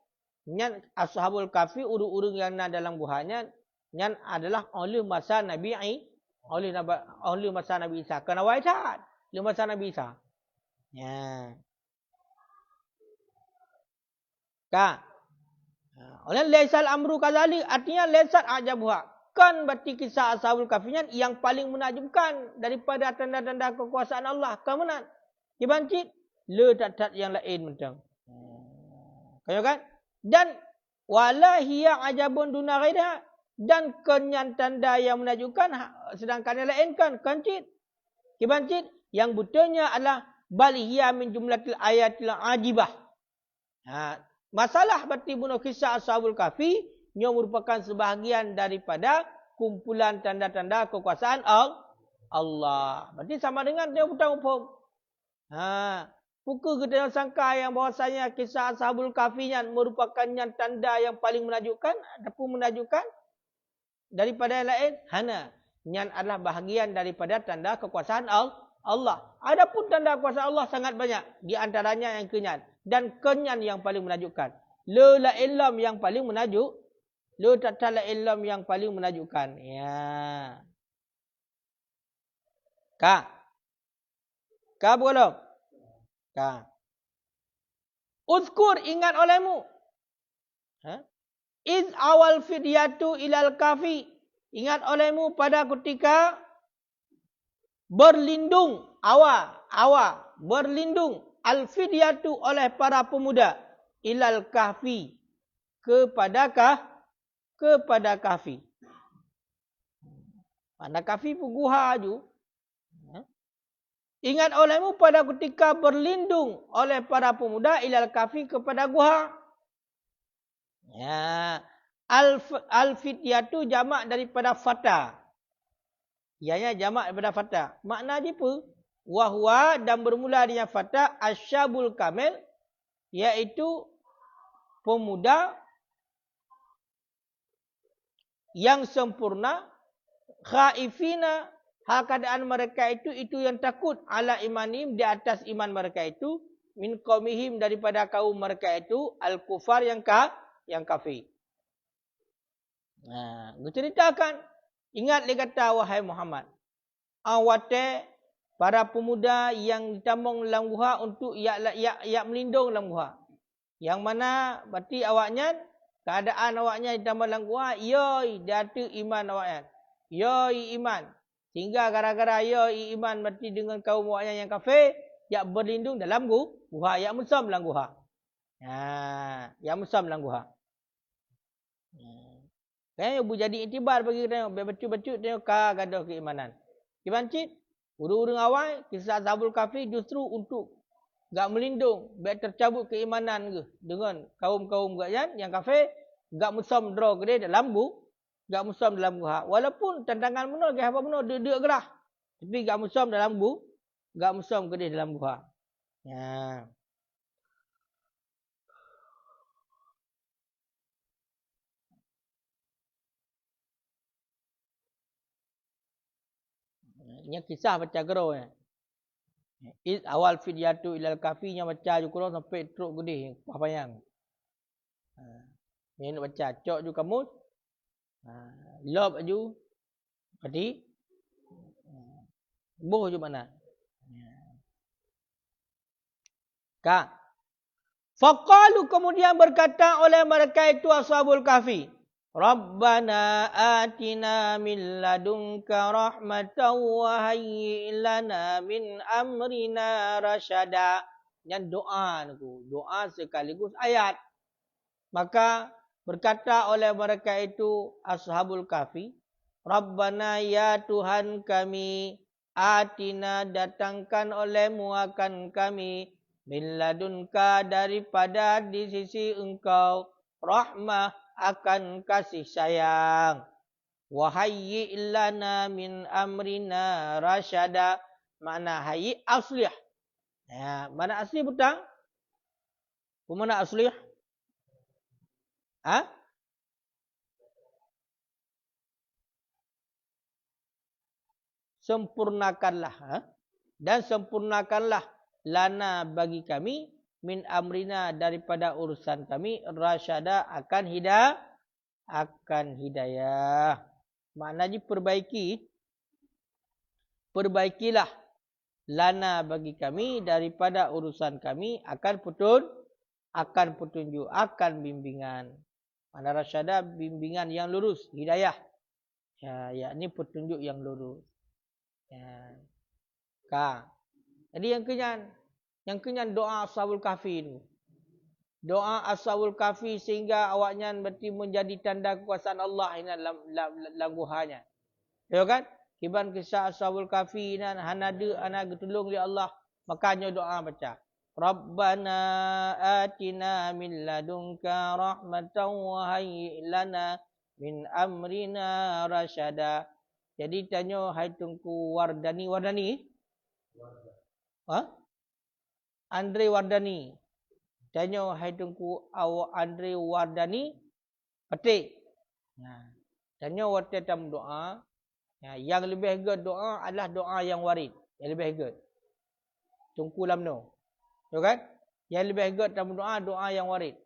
Nyan ashabul kahfi urung-urung yang na dalam guhanya nyan adalah oleh masa Nabi oleh masa Nabi Isa. Kena waitat oleh masa Nabi Isa. Oleh laisal amru kadzalik artinya laisat ajabuha. Kan berarti kisah ashabul kahfi yang paling menakjubkan daripada tanda-tanda kekuasaan Allah. Kemudian dibancit le tat yang lain mentang. Kayo kan? Dan wala hiya ajabun duna ghairiha dan kenyan tanda yang menakjubkan sedangkan yang lain kan kancit. Dibancit yang betulnya adalah bal hiya min jumlatil ayatil ajibah. Masalah berarti bunuh kisah ashabul kahfi yang merupakan sebahagian daripada kumpulan tanda-tanda kekuasaan Allah. Berarti sama dengan dia hutang hukum. Pukul kita yang sangka yang bahawasanya kisah ashabul kahfi merupakan yang tanda yang paling menakjubkan ataupun menakjubkan daripada yang lain. Yang adalah bahagian daripada tanda kekuasaan Allah. Adapun tanda kekuasaan Allah sangat banyak. Di antaranya yang kenyan. Dan kenyan yang paling menakjubkan. Lu la ilm yang paling menajuk. Lu tak la ilm yang paling menajukkan. Ya. Ka. Ka belum? Ka. Uzkur ingat olehmu. Ha? Iz awal fidyatu ilal kafi. Ingat olehmu pada ketika berlindung awa berlindung al fidyatu oleh para pemuda ilal kahfi kepada kahfi. Mana kahfi pun guha ju. Ingat olehmu pada ketika berlindung oleh para pemuda ilal kahfi kepada guha. Ya, al fidyatu jamak daripada fata. Ianya jamak daripada fata. Makna dia apa? Wahwa dan bermula dengan fata asyabul kamil, iaitu pemuda yang sempurna, khaifina, hal keadaan mereka itu yang takut ala imanim di atas iman mereka itu, min qaumihim daripada kaum mereka itu al-kufar yang kafir. Nah, diceritakan, ingat dia kata wahai Muhammad, awate para pemuda yang ditambung dalam guha untuk yak melindung dalam guha. Yang mana berarti awaknya keadaan awaknya ditambung dalam guha, yoi datu iman awaknya. Yoi iman. Sehingga gara-gara yoi iman berarti dengan kaum awaknya yang kafir, yak berlindung dalam guha, yak musam dalam guha. Ha, yak musam dalam guha. Kan ibu jadi iktibar bagi kita tengok betul-betul tengok gaduh keimanan. Kibancit urung-urung awal kisah Ashabul Kahfi justru untuk gak melindung biar tercabut keimanan ke dengan kaum-kaum yang kafir gak musam draw ke dia dalam gak musam dalam gua. Walaupun tantangan benar ke apa benar dia gerah. Tapi gak musam dalam gak musam ke dia dalam gua. Ya. Ini kisah baca gero ya. Iz awal fidyatu ilal kafinya baca ju kurang sampai teruk gede apa yang. Ni nak baca cok ju kamu. Lob ju. Tadi boh ju mana. Ka. Faqalu kemudian berkata oleh mereka itu Ashabul Kahfi, Rabbana atina min ladunka rahmatan wa hayyi lana min amrina rasyada. Yang doa sekaligus ayat. Maka berkata oleh mereka itu Ashabul Kahfi, Rabbana ya Tuhan kami, atina datangkan olehmu akan kami, min ladunka daripada di sisi engkau, rahmah akan kasih sayang. Wahayyi lana min amrina rasyada. Makna hayyi aslih. Ya, mana asli butang? Mana aslih? Ha? Sempurnakanlah. Ha? Dan sempurnakanlah lana bagi kami min amrina daripada urusan kami rasyada akan hidayah. Maknanya perbaikilah lana bagi kami daripada urusan kami akan petunjuk, akan bimbingan. Mana rasyada bimbingan yang lurus, hidayah. Ya, yakni petunjuk yang lurus. Ya. Jadi yang kenyan doa Ashabul Kahfi itu. Doa Ashabul Kahfi sehingga awaknya berarti menjadi tanda kekuasaan Allah ini dalam guhanya. Ya kan? Kiban kisah Ashabul Kahfi nan hanada ana getulung li Allah, makanya doa baca. Rabbana atina min ladunka rahmatan wa hayyi lana min amrina rasyada. Jadi tanya hai tungku Wardani. Ha? Andre Wardani. Tanya hai tungku Andre Wardani petik. Nah, tanya waktu dalam doa, yang lebih good doa adalah doa yang warid, yang lebih good. Tungku lamno. Tu kan? Yang lebih good dalam doa yang warid.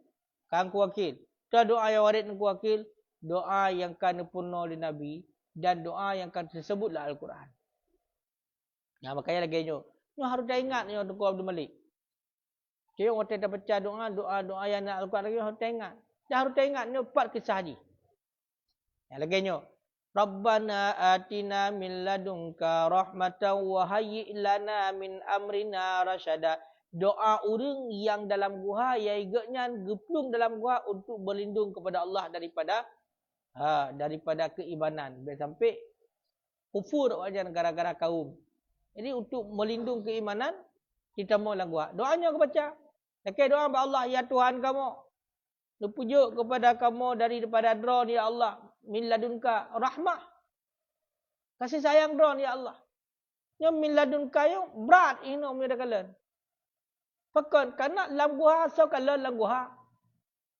Kan ku wakil. Itu doa yang warid ku wakil. Doa yang kan purna oleh Nabi. Dan doa yang kan tersebutlah Al-Quran. Nah, makanya lagi nyo. Nyo harus dah ingat nyo Tuku Abdul Malik. Jadi orang dah baca doa yang nak Al-Quran lagi harus dah ingat. Dah harus dah ingat nyo 4 kisah haji. Yang lagi nyo. Rabbana atina min ladunka rahmatan wa hayyi' lana min amrina rasyada. Doa orang yang dalam gua yang igaknya geplung dalam gua untuk berlindung kepada Allah daripada keimanan. Sampai kufur wajan gara-gara kaum. Jadi untuk melindung keimanan kita mau dalam gua. Doanya aku baca. Okey, doa kepada Allah, ya Tuhan kamu. Pujuk kepada kamu daripada dron ya Allah. Min ladunka rahmah. Kasih sayang dron ya Allah. Yang min ladunka yang berat ini umir kalian. Pakan karena dalam gua so kalau dalam gua.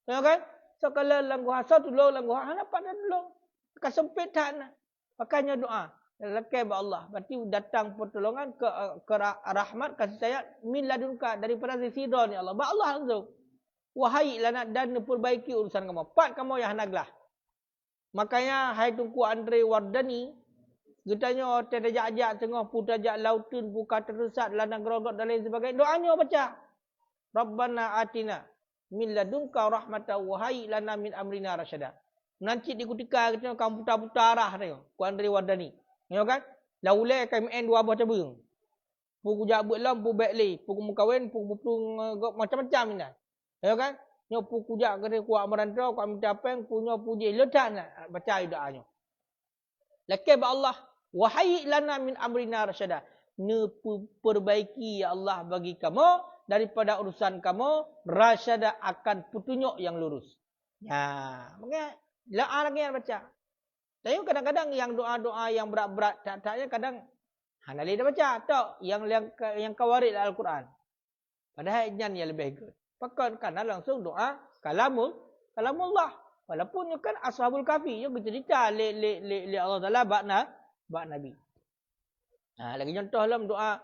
Ya kan? So kalau dalam gua so tolong dalam gua nak pada tolong. Kesempitan. Makanya doa. Lekai kepada Allah. Berarti datang pertolongan ke rahmat kasih sayang min ladunka daripada sisi dron ya Allah. Ba Allah langsung. Wahai lana dan perbaiki urusan kamu. Pat kamu yang handaglah. Makanya hai Tunku Andre Wardani getanya tiada ajak tengah putajak lautun buka tersesat lanang gerogot dan lain sebagainya. Doanya baca. Rabbana atina min ladunka rahmatan wa hayyi lana min amrina rasyada. Nanti di ketika kita kamu putar-putar arah dia. Ku Andre Wardani. Ya kan? Laulai KMN 2 buah cabang. Puku jabut lam, puku backli, puku mukawin, puku macam-macam ni. Ya kan? Nyo puku jak kena kuat merantau, kuat minta peng, punya puji ledak nak baca doanya. Lakai ba Allah, wahai lana min amrina rasyada. Ne perbaiki ya Allah bagi kamu daripada urusan kamu rasyada akan petunjuk yang lurus. Ya, makanya lagi yang baca. Tapi kadang-kadang yang doa-doa yang berat-berat tak-taknya kadang hanali dah baca tak yang kawarid Al-Quran. Padahal nyan yang lebih good. Pakai karena langsung doa kalamullah. Walaupun kan ashabul kafi juga cerita le Allah Taala bak Nabi. Nah, lagi contoh dalam doa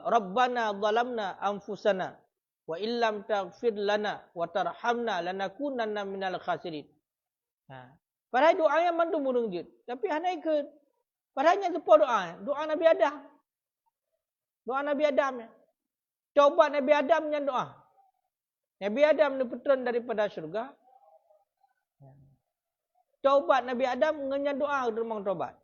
Rabbana zalamna anfusana wa illam taghfir lana wa tarhamna lanakunanna minal khasirin. Nah, padahal doa yang mandu murung jut. Tapi hanai ke padahal sepo doa Nabi Adam. Doa Nabi Adam. Taubat Nabi Adam yang doa. Nabi Adam ni putran daripada syurga. Taubat Nabi Adam mengenyan doa dermang taubat.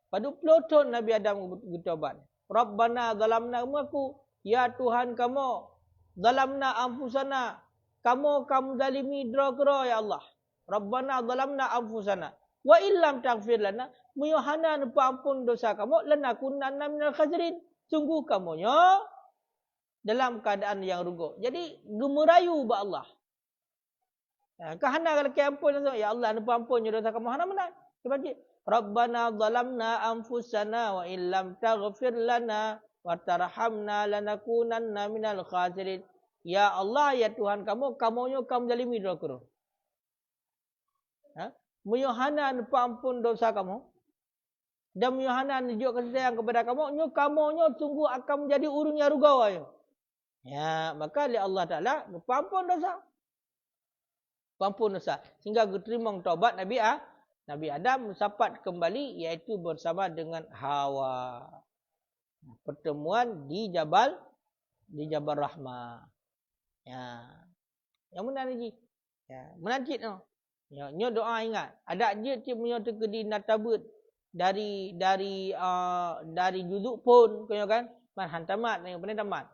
Pada peloton Nabi Adam bertaubat. Rabbana zalamna umaku. Ya Tuhan kamu. Zalamna anfusana. Kamu zalimi dra-dra ya Allah. Rabbana zalamna anfusana. Wa illam taghfir lana. Muyuhana ampun dosa kamu. Lanakunanna minal khasirin. Sungguh kamunya dalam keadaan yang rugi. Jadi gemerayu ba Allah. Kahana kalau ke ampun ya Allah nak ampun dosa kamu hana menang. Dibaca Rabbana zalamna anfusana wa illam taghfir lana wa tarhamna lanakunanna minal khasirin. Ya Allah ya Tuhan kamu zalimi dosa. Muyuhana nak ampun dosa kamu. Dan muyuhana nunjuk kasih sayang kepada kamu sungguh akan menjadi urung yang rugi. Ya, maka oleh Allah Ta'ala ampun dosa. Ampun dosa. Sehingga diterima taubat Nabi Adam mensapat kembali iaitu bersama dengan Hawa. Pertemuan di Jabal Rahmah. Ya. Yang mana lagi? Ya, menajid no. Ya, nyo doa ingat. Ada je punya terkedi natabut dari juzuk pun kau kan. Man tamat yang pernah tamat.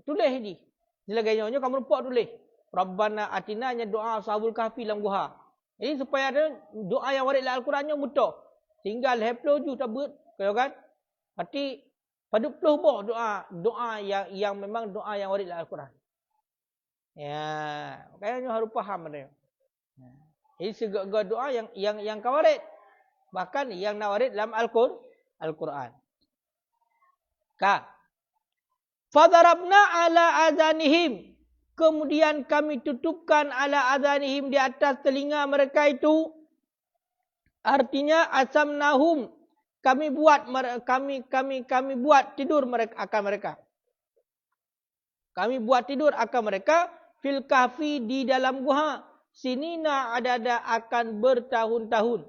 Tulis ni. Sila gayanya kamu lupa tulis. Rabbana atina nya doa ashabul kahfi dalam gua. Ini supaya ada doa yang warid dalam Al-Qurannya mudah. Sehingga lehplo ju tabut, kau kan? Berarti pada puluh boh doa yang memang doa yang warid dalam Al-Quran. Ya, kayaknya harus faham dia. Ini segala doa yang kawarid. Bahkan yang nawarid dalam Al-Quran. Fadarabna ala azanihim. Kemudian kami tutupkan ala azanihim di atas telinga mereka itu. Artinya asamnahum. Kami buat tidur mereka akan mereka. Kami buat tidur akan mereka. fil kahfi di dalam gua. Sinina ada akan bertahun-tahun.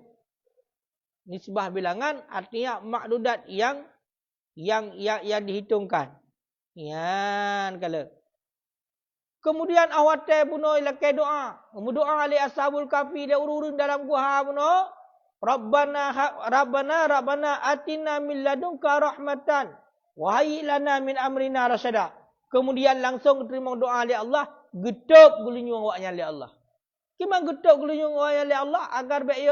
Nisbah bilangan artinya makdudat yang dihitungkan. Yan kala. Kemudian awak bunuh ilakai doa. Doa ali ashabul kahfi dia urun dalam gua bunuh. Rabbana atina min ladunka rahmatan wa hayyi lana min amrina rasyada. Kemudian langsung terima doa oleh Allah, getuk gulinyung awaknya oleh Allah. Kimang getuk gulinyung awaknya oleh Allah agar baik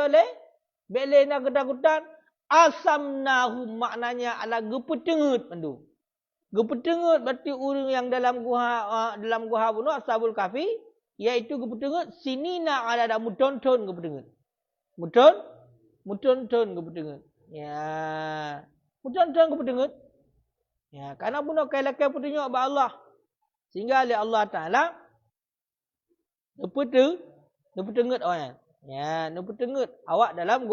oleh nak ketakutan asamnahu maknanya adalah gepetengut pandu. Gepetengut berarti orang yang dalam gua bunuh ashabul kahfi iaitu gepetengut sinina ada muton-ton gepetengut. Muton-ton gepetengut. Ya. Muton-ton gepetengut. Ya, karena bunuh kai-lakai petunjuk ba Allah. Sehingga oleh Allah Taala gepetengut orang. Ya, gepetengut awak dalam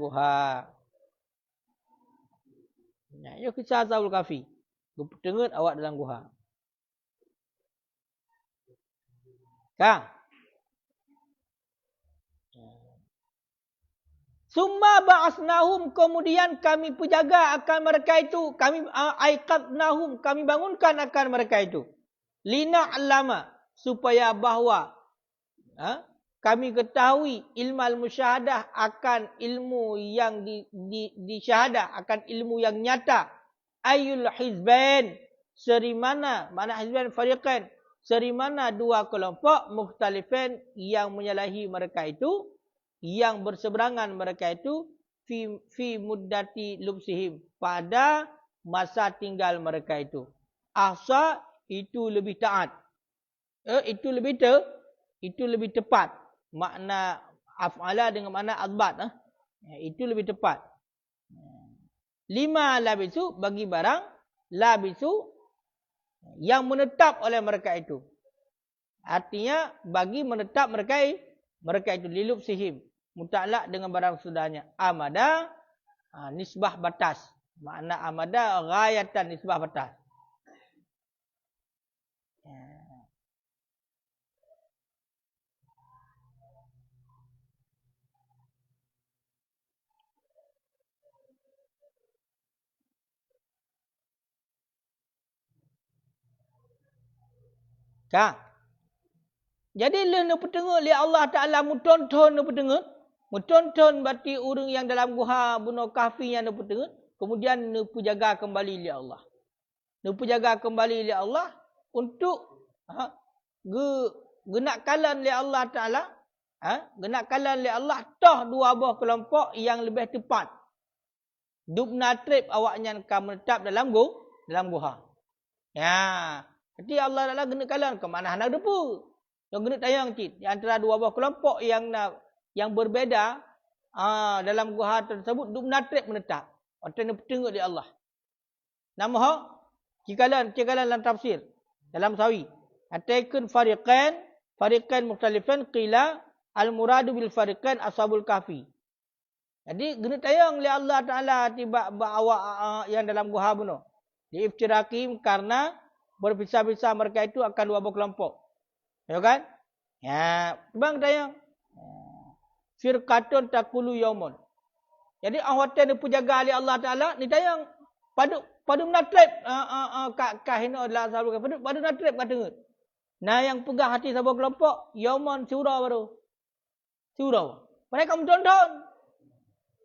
guha. Ya, yo kisah ashabul kahfi. Gepetengut awak dalam guha. Kang. Summa ba'asnahum kemudian kami penjaga akan mereka itu. Kami aiqadnahum kami bangunkan akan mereka itu. Lina'lama supaya bahawa kami ketahui ilmal musyahadah akan ilmu yang disyahadah akan ilmu yang nyata. Ayul hizbain seri mana hizbain fariqain seri mana dua kelompok mukhtalifin yang menyalahi mereka itu. Yang berseberangan mereka itu fi muddati lubsihim pada masa tinggal mereka itu. Ahsa itu lebih taat. Itu lebih tepat. Makna af'ala dengan makna adbat. Itu lebih tepat. 5 labisu bagi barang labisu yang menetap oleh mereka itu. Artinya bagi menetap mereka itu lilubsihim. Mutalak dengan barang sudahnya. Amada nisbah batas. Makna amada ghayatan nisbah batas. Kak. Jadi le petengut li Allah Taala muton-ton petengut. Muton-ton berarti orang yang dalam guha bunuh kahfi yang petengut. Kemudian nupu jaga kembali li Allah. Nupu jaga kembali li Allah untuk genakalan li Allah Taala. Genakalan li Allah toh dua buah kelompok yang lebih tepat. Dubna trip awaknya akan menetap dalam guha. Ya. Jadi Allah Taala genakalan ke mana hendak depu. Yang kena tayang cik. Di antara dua buah kelompok yang berbeza dalam guha tersebut duk menatrip menetap. Orang yang bertengok di Allah. Nama cikalan dalam tafsir. Dalam sawi. Ataikun fariqan mukhtalifan qila al-muradu bil fariqan ashabul kahfi. Jadi kena tayang oleh Allah Ta'ala tiba awak yang dalam guha bunuh. Diiftirakim karena berpisah-pisah mereka itu akan dua buah kelompok. Ya kan? Ya, bang tayang. Firqatun taqulu yaumun. Jadi awak dia jaga oleh Allah Taala ni tayang padu menatrip kahina adalah sahabat padu menatrip kata. Nah yang pegang hati sahabat kelompok yaumun surah baru. Surah. Mereka mentonton.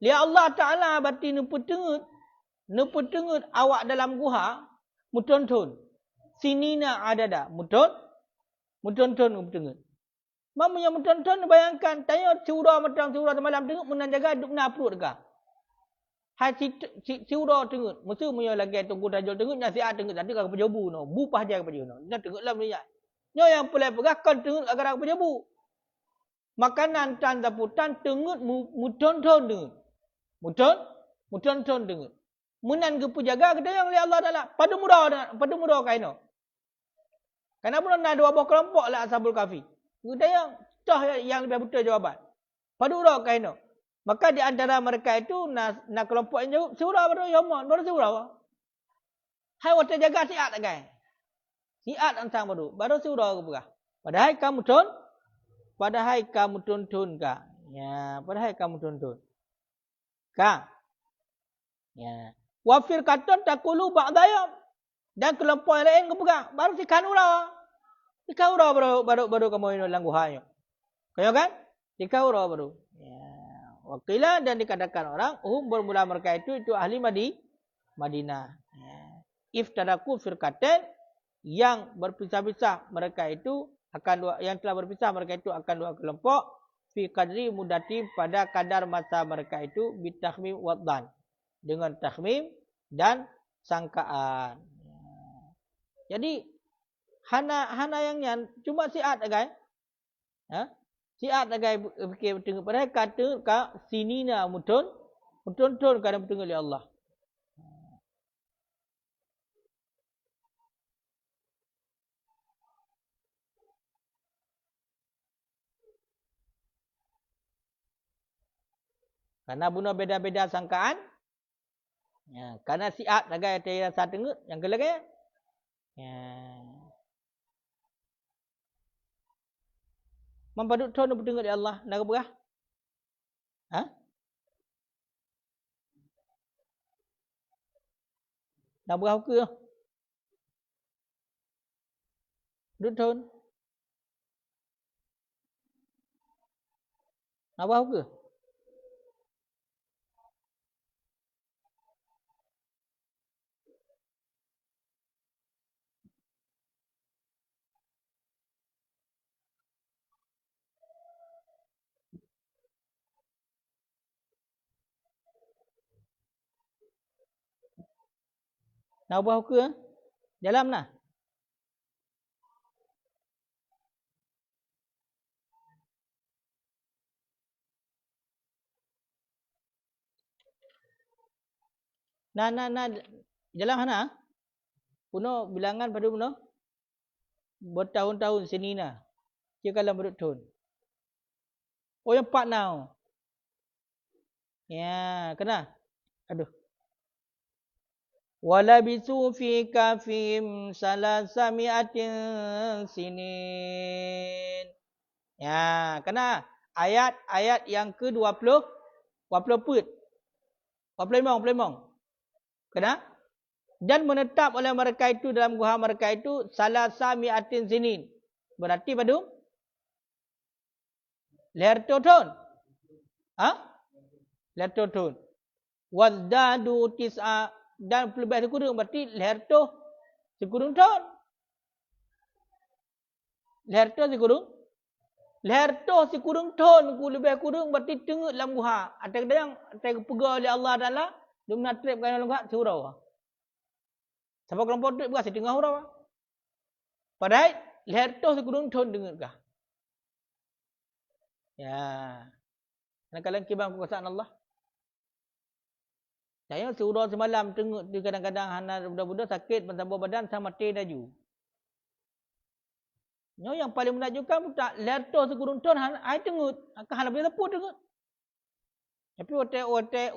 Li Allah Taala berarti nupu tengut awak dalam guha mutonton. Sinina adada mutonton bertengah. Mamanya mutonton bayangkan tanya surah matang surah malam tengok menan jaga duk na perut dekat. Hai surah tengok. Mesti punya lagi tunggu dajal tengok nasihat tengok tadi kau pejabu no. Bu pahja kepada no. Nak tengoklah dia. Nyo yang pelai pegah kan tengok agar aku pejabu. Makanan tan daputan tengok mutonton tengok. Mutonton tengok. Menan ke jaga kita yang oleh Allah Taala. Pada murah kaino. Karena pun ada dua buah kelompok lah ashabul kahfi. Kita yang lebih betul jawaban. Pada urang kaino. Maka di antara mereka itu nak kelompok yang jawab surah baru yaman baru surah. Hai waktu jaga sihat kan. Siat antang baru surah ke berah. Padahal kamu tuntun ka. Ya, padahal kamu tuntun. Ka. Ya. Wa firqatun taqulu ba'dayam. Dan kelompok yang lain ke berah. Baru si kanura. Si kanura baru kamu ini langguhannya. Kaya kan? Si kanura baru. Ya. Wakilah dan dikatakan orang, bermula mereka itu ahli Madinah. Ya. Iftadaku firqatin yang berpisah-pisah mereka itu yang telah berpisah mereka itu akan dua kelompok fi qadri mudati pada kadar masa mereka itu bitahmim waddan dengan tahmim dan sangkaan. Jadi hana yang cuma siat agai. Ha? Siat agai fikir tengok mereka tengok ka sinina mutun kadang tengok oleh Allah. Karena bunuh beda-beda sangkaan. Ya, karena siat lagai ada rasa tengok yang kelak. Ya. Mempaduk ton bertengok di Allah nak berah? Ha? Nak berah ke? Duk ton. Nak berah ke? Nak berah ke? Dalam nah. Nah. Dalam mana? Puno bilangan pada puno. Bertahun-tahun sini nah. Dia kalau berduk ton. Oh yang 4 now. Ya, kena. Aduh. Walabisu fi kafim salasamiatin sinin. Ya, kena. Ayat yang ke-20. 20 put. 25. Kena? Dan menetap oleh mereka itu dalam guha mereka itu salasamiatin sinin. Berarti pada lertotun. Ha? Lertotun. Wazdadu tis'a dan lebih sekurang berarti lerto sekurang tahun. Lerto sekurang tahun ku lebih kurang berarti tengok dalam guha. Ada yang pegang oleh Allah Taala dia nak trap dalam guha surau. Sebab kelompok tu bukan setengah surau. Padahal lerto sekurang tahun dengar kah? Ya. Nak kalian kibang kekuasaan Allah. Saya surau semalam tengok di kadang-kadang hana budak-budak sakit pensabur badan sama mati daju. Yang paling menakjubkan tak lerto sekurang tahun ai tengok akan hana boleh tepuk tengok. Tapi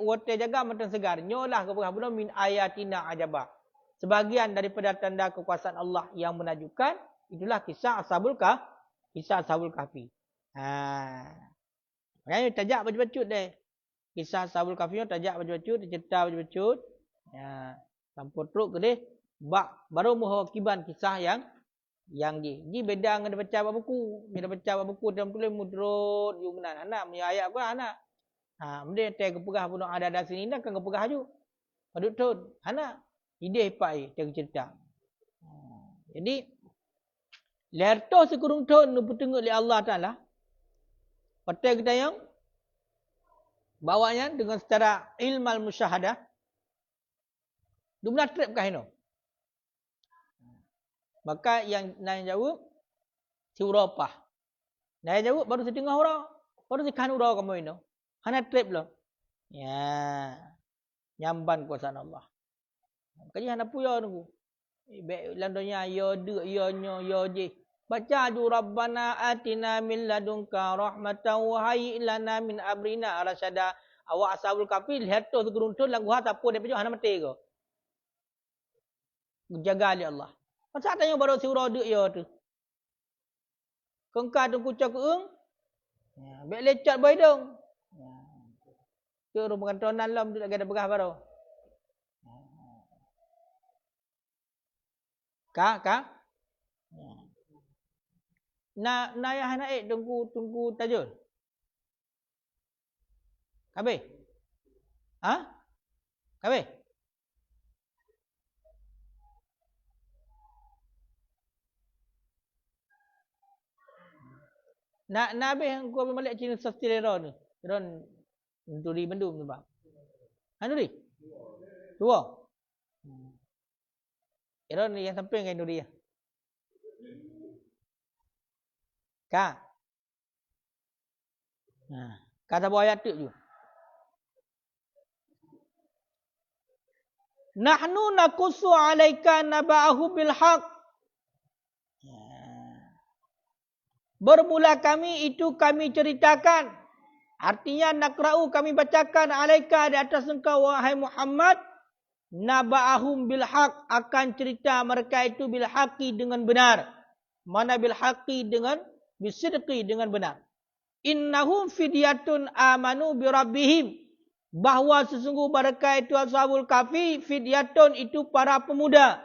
wote jaga matan segar. Nyolah keberapa min ayatina ajaba. Sebahagian daripada tanda kekuasaan Allah yang menakjubkan itulah kisah Ashabul Kahfi. Maknanya tajak baju-baju deh. Kisah Ashabul Kahfi tajak baju-baju, dicerita baju-baju. Ya, campur teruk ke deh. Baru muhakiban kisah yang di beda dengan baca buku. Bila baca buku dalam tulis mudrut jumnan anak punya ayat pun anak. Benda teh kepegah pun ada sini dah kan kepegah ju. Padut tun anak ide pai teh cerita. Jadi lerto sekurang tahun nu petengok oleh Allah Taala. Patai kita yang bawanya dengan secara ilmal musyahadah. Dumna trap kah ino? Maka yang nak jawab si Eropah. Nak jawab baru setengah orang. Baru sekan orang kamu ino. Hana trap lo. Ya. Nyamban kuasa Allah. Makanya hana puya nunggu. Baik landonya yo de yo nyo yo je. Baca du rabbana atina min ladunka rahmatan wa hayyi lana min amrina rasyada. Awak Ashabul Kahfi lihat tu segeruntun lagu ha tapu depa hana mati ke. Jaga oleh Allah. Masa tanya baru surah duk ya tu. Kengkar tu kucak keung. Bek lecet boy dong. Tu rumah kantonan lam tu lagi ada begah baru. Kak. Na ayah naik tunggu tajul. Habis? Ha? Habis? Nak habis yang kau balik Cina Sastilera ni. Ron Nuri Bendum tu bang. Nuri? Dua. Ron ni yang samping kan Nuri ya. Kak. Kata buah ayat tu je. Nahnu nakusu alaika naba'ahu bil haq. Bermula kami itu kami ceritakan. Artinya nakra'u kami bacakan alaika di atas engkau wahai Muhammad. Naba'ahum bil haq. Akan cerita mereka itu bil haqi dengan benar. Mana bil haqi dengan bisidqi dengan benar. Innahum fidyatun amanu bi rabbihim. Bahawa sesungguh mereka itu ashabul kahfi, fidyatun itu para pemuda.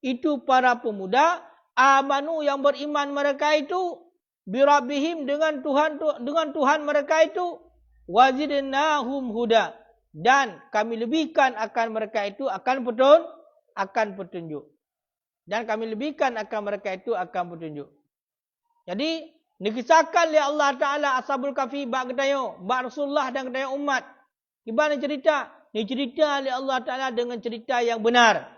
Itu para pemuda amanu yang beriman mereka itu bi rabbihim dengan Tuhan mereka itu wazidnahum huda, dan kami lebihkan akan mereka itu akan petunjuk. Dan kami lebihkan akan mereka itu akan petunjuk. Jadi dikisahkan oleh Allah Ta'ala ashabul kahfi bak kedayo, bak Rasulullah dan kedayo umat. Gimana cerita? Ini cerita oleh Allah Ta'ala dengan cerita yang benar.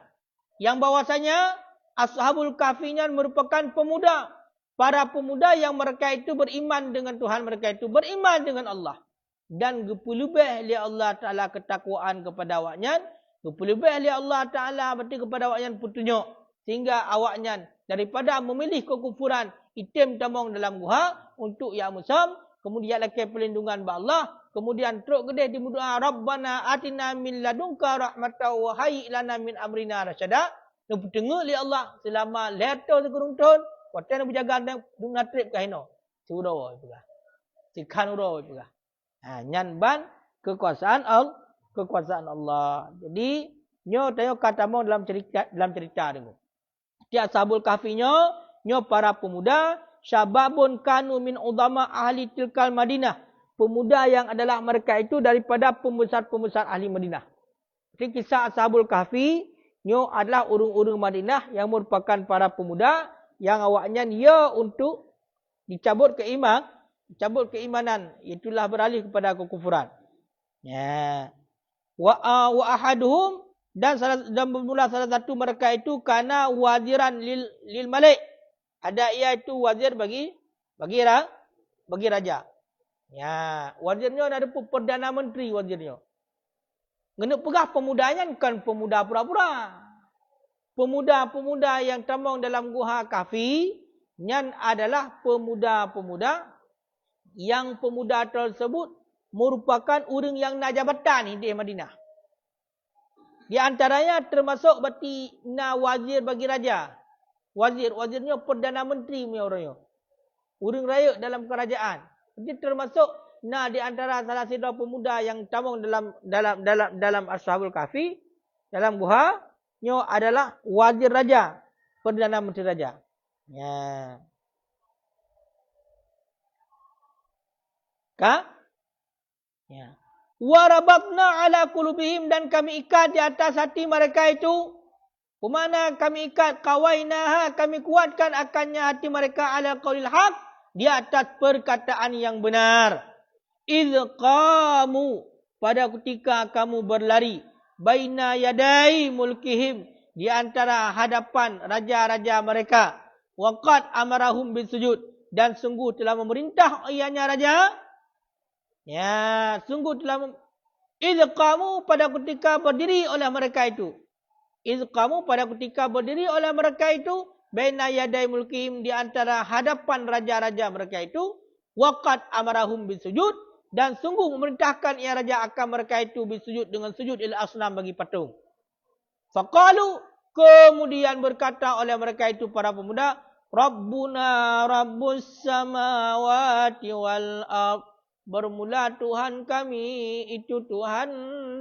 Yang bahwasanya ashabul kahfinya merupakan pemuda. Para pemuda yang mereka itu beriman dengan Tuhan mereka itu. Beriman dengan Allah. Dan gepulubeh oleh Allah Ta'ala ketakwaan kepada awaknya. Gepulubeh oleh Allah Ta'ala berarti kepada awaknya petunjuk. Sehingga awaknya daripada memilih kekufuran. Itim tamong dalam guha untuk ya musam. Kemudian laki perlindungan ba Allah. Kemudian teruk gedeh di doa Rabbana atina min ladunka rahmatan wa hayyi lana min amrina rasyada. Nu petengah li Allah selama leto sekurung-kurung. Watan berjaga dengan trip kahino. Suro itu lah. Sikan uro itu lah. Nyan ban kekuasaan Allah. Jadi nyo tayo katamo dalam cerita dulu. Dia ashabul kahfinya nyo para pemuda syababun kanu min udama ahli tilkal Madinah. Pemuda yang adalah mereka itu daripada pembesar-pembesar ahli Madinah. Jadi kisah ashabul kahfi nyo adalah urung-urung Madinah yang merupakan para pemuda yang awaknya dia untuk dicabut keimanan, itulah beralih kepada kekufuran. Ya. Wa ahaduhum dan bermula salah satu mereka itu karena waziran lil malik. Ada ia itu wazir bagi raja. Ya, wazirnya ada perdana menteri wazirnya. Ngena pegah pemudanya kan pemuda pura-pura. Pemuda-pemuda yang tamong dalam guha kahfi nyan adalah pemuda-pemuda yang pemuda tersebut merupakan orang yang nak jabatan di Madinah. Di antaranya termasuk berarti wazir bagi raja. Wazirnya perdana menteri punya orangnya. Orang rakyat dalam kerajaan. Jadi termasuk di antara salah satu pemuda yang tamong dalam ashabul kahfi dalam guha nyo adalah wazir raja, perdana menteri raja. Ya. Ya. Warabatna ala qulubihim, dan kami ikat di atas hati mereka itu. Kemana kami ikat? Kawainaha, kami kuatkan akannya hati mereka ala qaulil haq, di atas perkataan yang benar. Idh qamu, pada ketika kamu berlari. Baina yadai mulkihim, di antara hadapan raja-raja mereka. Waqad amarahum bisujud, dan sungguh telah memerintah ianya raja. Ya, sungguh telah idh qamu, pada ketika berdiri oleh mereka itu. Idh qamu, pada ketika berdiri oleh mereka itu. Baina yadai mulkihim, di antara hadapan raja-raja mereka itu. Waqad amarahum bisujud, dan sungguh memerintahkan ia raja akan mereka itu bisujud dengan sujud il asnam bagi patung. Faqalu, Kemudian berkata oleh mereka itu para pemuda, Rabbuna Rabbus samawati wal ard. Bermula Tuhan kami itu Tuhan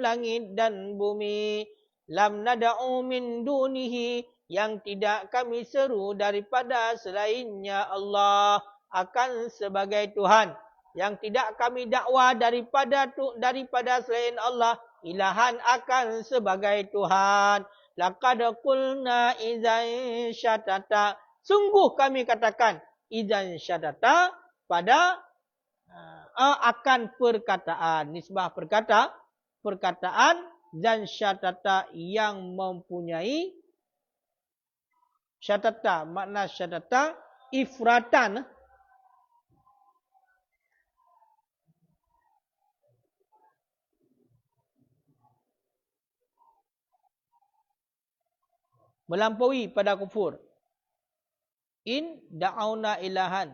langit dan bumi. Lam nada'u min dunihi, yang tidak kami seru daripada selainnya Allah akan sebagai Tuhan. Yang tidak kami dakwa daripada selain Allah ilahan akan sebagai Tuhan. Laqad qulna idzan syatata. Sungguh kami katakan idzan syatata pada akan perkataan. Nisbah perkataan dan syatata yang mempunyai syatata. Makna syatata ifratan. Melampaui pada kufur. In da'auna ilahan.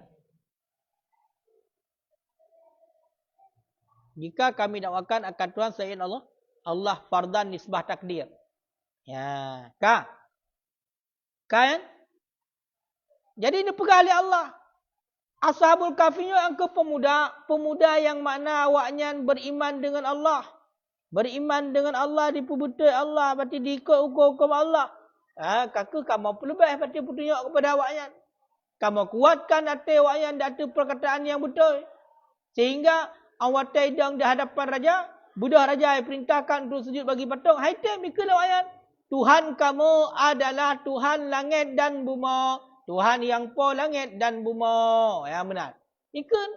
Jika kami dakwakan akan Tuhan selain Allah, Allah fardan nisbah takdir. Ya, kan? Jadi ini pegang oleh Allah. Ashabul Kahfinya angka pemuda yang makna awaknya beriman dengan Allah. Beriman dengan Allah, diperbutai Allah, berarti diikut hukum Allah. Kakak kamu pelebih berarti petunjuk kepada awaknya. Kamu kuatkan hati awaknya datu perkataan yang betul. Sehingga awak taidang di hadapan raja, budak raja yang perintahkan untuk sujud bagi patung. Hai tem ikulah awaknya. Tuhan kamu adalah Tuhan langit dan bumi. Tuhan yang po langit dan bumi. Yang benar. Ikut.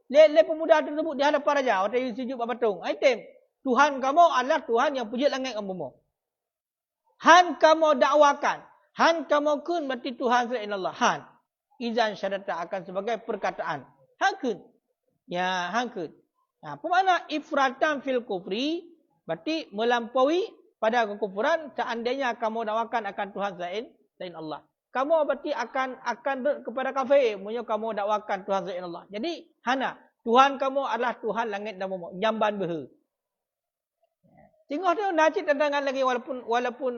Lihat pemuda tersebut di hadapan raja. Awak taidang sujud bagi patung. Hai tem. Tuhan kamu adalah Tuhan yang puja langit dan bumi. Han kamu dakwakan. Han kamu kun berarti Tuhan selain Allah. Han. Izan syadata akan sebagai perkataan. Han kun. Ya, han kun. Nah, apa makna ifratan fil kufri? Berarti melampaui pada kekufuran seandainya kamu dakwakan akan Tuhan selain Allah. Kamu berarti akan kepada kafir. Maksudnya kamu dakwakan Tuhan selain Allah. Jadi, hana. Tuhan kamu adalah Tuhan langit dan bumi. Jamban beha. Tengok dia najib tantangan lagi walaupun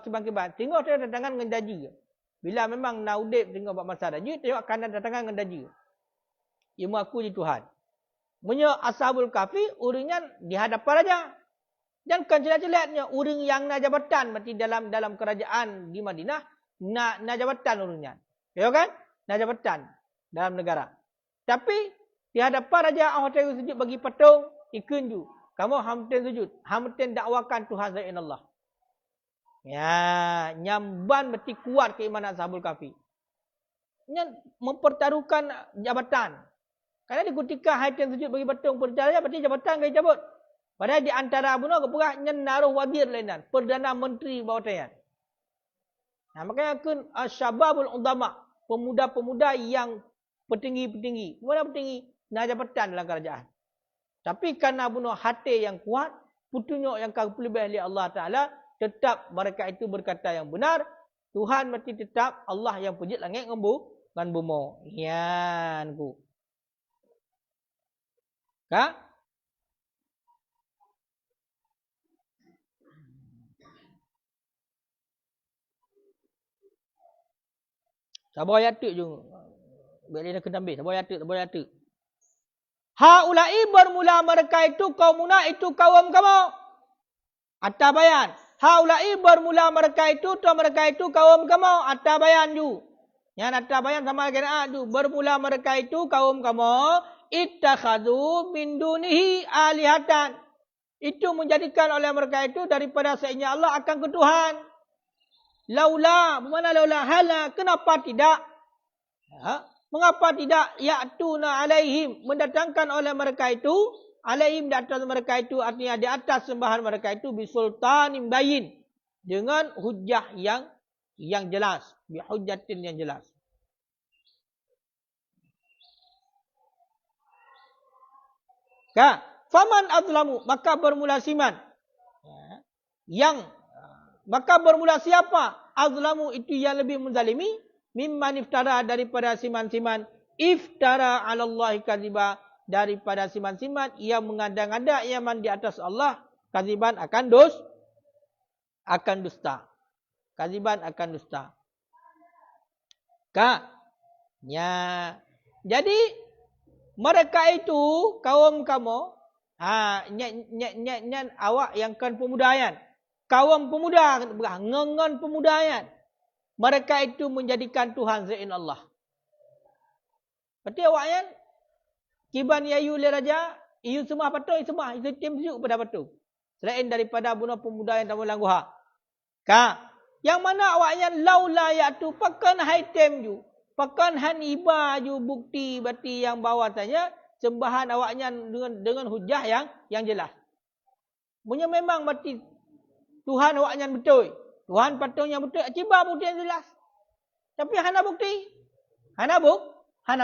kiban-kiban. Tengok dia tantangan dengan daji. Bila memang naudib tengok buat masa daji, tengok kanan tantangan dengan daji. Ia mengaku di Tuhan. Punya Ashabul Kahfi, urangnya di hadapan raja. Dan kan jelas-jelasnya, orang yang nak jabatan berarti dalam kerajaan di Madinah, nak jabatan urangnya. Ya kan? Nak jabatan dalam negara. Tapi di hadapan raja, Allah Ta'ala sujud bagi patung, ikun ju. Kamu hamten sujud. Hamten dakwakan Tuhan selain Allah. Ya, nyamban berarti kuat keimanan Ashabul Kahfi. Mempertaruhkan jabatan. Karena di ketika hamten sujud bagi patung percaya berarti jabatan kaya cabut. Padahal di antara bunuh keperak naruh wazir lainan, perdana menteri bawatan. Nah, makanya kun asyababul udama, pemuda-pemuda yang petinggi-petinggi. Mana petinggi? Nak jabatan dalam kerajaan. Tapi kerana bunuh hati yang kuat, petunjuk yang kau pelibah oleh Allah Ta'ala, tetap mereka itu berkata yang benar. Tuhan mesti tetap Allah yang pujit langit dan bumi. Yan ku. Kak? Sabar ayat tu je. Biar dia kena ambil. Sabar ayat tu. Haulai bermula mereka itu kaum munafik itu kaum kamu. Atta bayan. Haulai bermula mereka itu kaum kamu. Atta bayan ju. Yang atta bayan sama kena tu. Bermula mereka itu kaum kamu. Ittakhadhu min dunihi alihatan. Itu menjadikan oleh mereka itu daripada selainnya Allah akan ke Tuhan. Laula, bagaimana laula hala? Kenapa tidak? Mengapa tidak ya'tuna alaihim, mendatangkan oleh mereka itu, alaihim di atas mereka itu, artinya di atas sembahan mereka itu, bisultanin bayin, dengan hujah yang jelas, bihujjatin yang jelas. Faman azlamu, maka bermula siman. Maka bermula siapa? Azlamu itu yang lebih menzalimi. Mimman iftara daripada siman-siman. Iftara ala Allahi kadziba. Daripada siman-siman. Ia mengada-ngada iaman di atas Allah. Kadziban akan dusta. Kaziban akan dusta. Kak. Ya. Jadi mereka itu kaum kamu awak yang kan pemudayan. Kaum pemuda ngengon pemudayan. Mereka itu menjadikan Tuhan selain Allah. Berarti awaknya kiban yayu le raja, iyu semua patung semua itu tim sujud pada patung. Selain daripada bunuh pemuda yang tamu langguha. Ka, yang mana awaknya laula yatu pakan haitem ju. Pakan han iba ju bukti berarti yang bahawasanya sembahan awaknya dengan hujah yang jelas. Punya memang berarti Tuhan awaknya betul. Tuhan patungnya betul. Ciba bukti yang jelas. Tapi hana bukti. Hana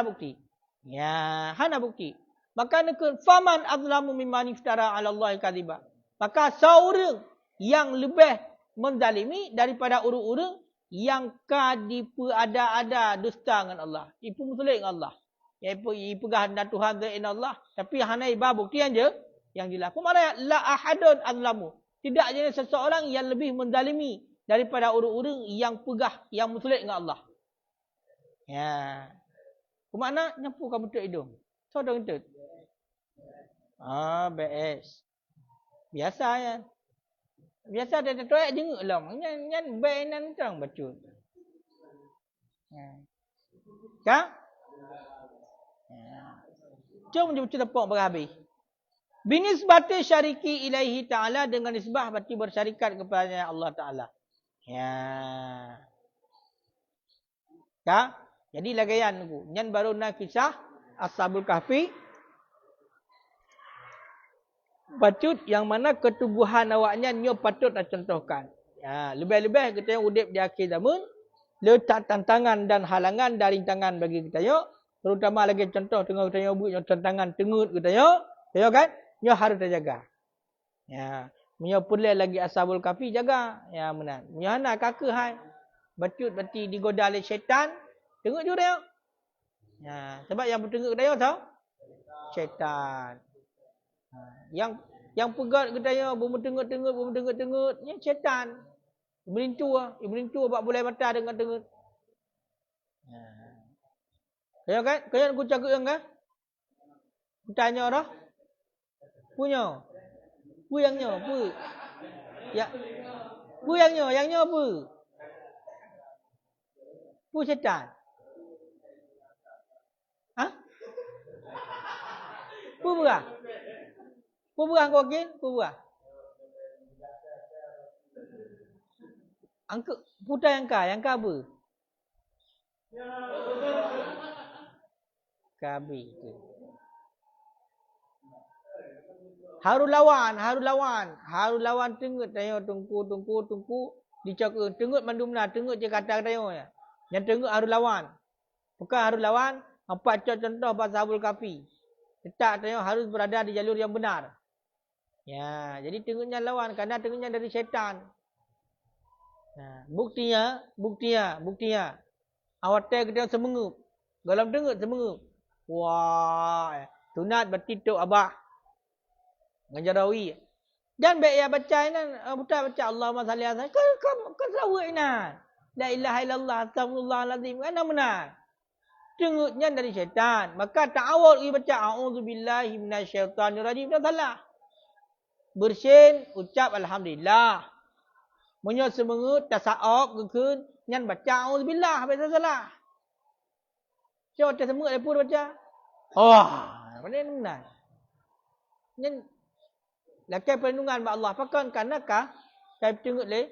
bukti. Ya, hana bukti. Maka nekun faman azlamu mimman iftara 'ala Allah kadziba. Maka seorang yang lebih menzalimi daripada orang-orang yang kadipu ada dusta dengan Allah. Ipu musulik dengan Allah. Ipu gahanda Tuhan zain Allah. Tapi hana iba bukti yang jelas. Kumara la ahadun azlamu. Tidak ada seseorang yang lebih menzalimi daripada orang-orang yang pegah, yang musulik dengan Allah. Ya. Kumana nyapu kamu betul hidung. Sodong itu. BS. Biasa ya. Biasa ada tuak jenguk lah. Nyan bainan terang bacut. Kak? Cuma baca tepuk berhabis. Binisbati syariki ilaihi ta'ala dengan nisbah berarti bersyarikat kepada Allah Ta'ala. Ya. Kak? Jadi lagayan aku. Nyan baru nak kisah Ashabul Kahfi. Patut yang mana ketubuhan awaknya nyo patut nak contohkan. Ya, lebih-lebih kita yang udip di akhir zaman letak tantangan dan halangan dari tangan bagi kita yo, terutama lagi contoh tengah kita yo buat tantangan tengut kita yo kan? Nyo harus terjaga. Ya, nyo pulih lagi Ashabul Kahfi jaga. Ya benar. Nyo hana kaka hai. Patut berarti digoda oleh syaitan, tengut juga yo. Ya, sebab yang bertengut kita yo tahu? Syaitan. Yang pegat kedaya bermentengut ni syaitan. Berintu bab boleh mata dengan tengut. Kaya kan? Kaya aku cakap kan? Aku tanya dah. Punya. Pu yang nyo, pu. Ya. Pu yang nyo pu. Pu syaitan. Ha? Pu berah? Pu berah kau okey? Pu berah? Angka putar yang ka apa? Kabi tu. Harulawan tengut tayo tungku dicakap tengut mandumna tengut je kata tayo ya. Yang tengut harulawan. Bukan harulawan, empat contoh Ashabul Kahfi. Letak tayo harus berada di jalur yang benar. Ya, jadi tengutnya lawan kerana tengutnya dari syaitan. Nah, buktinya. Awak kita semengup. Dalam tengut semengup. Wah, sunat bertituk abah. Ngajarawi. Dan baik ya baca ini, betul baca Allahumma salli ala kan sawai ina. La ilaha illallah astagfirullahalazim. Mana benar? Tengutnya dari syaitan. Maka ta'awud baca a'udzubillahi minasyaitonirrajim. Dah salah. Bersin, ucap Alhamdulillah. Menyot semengut, tasa'ok, gekun. Nyan baca, Auzubillah, habis salah. Coba tersemengut, dia pun baca. Mana yang benar? Nyan, lakai perlindungan bagi Allah. Pakan kanakah, kai bertenggut le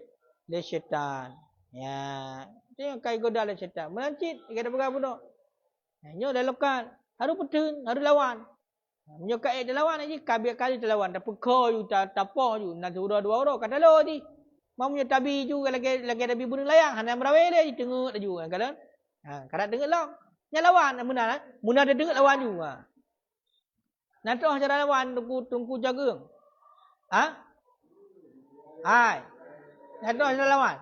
syaitan. Ya, tengok kai goda le syaitan. Menancit, dia kata berapa. Nyo dah lekat. Harus petun, harus lawan. Nyo kai dia lawan aja, kabir kali dia lawan. Tak pekau ju, tak tapah ju. Nak suruh dua orang kata lo di. Mau punya tabi ju lagi tabi bunuh layang, hana merawe dia tengok ju kan. Kada tengok lah. Nya lawan benar. Mun ada tengok lawan ju. Nanti cara lawan tungku jagung. Hai. Nanti cara lawan.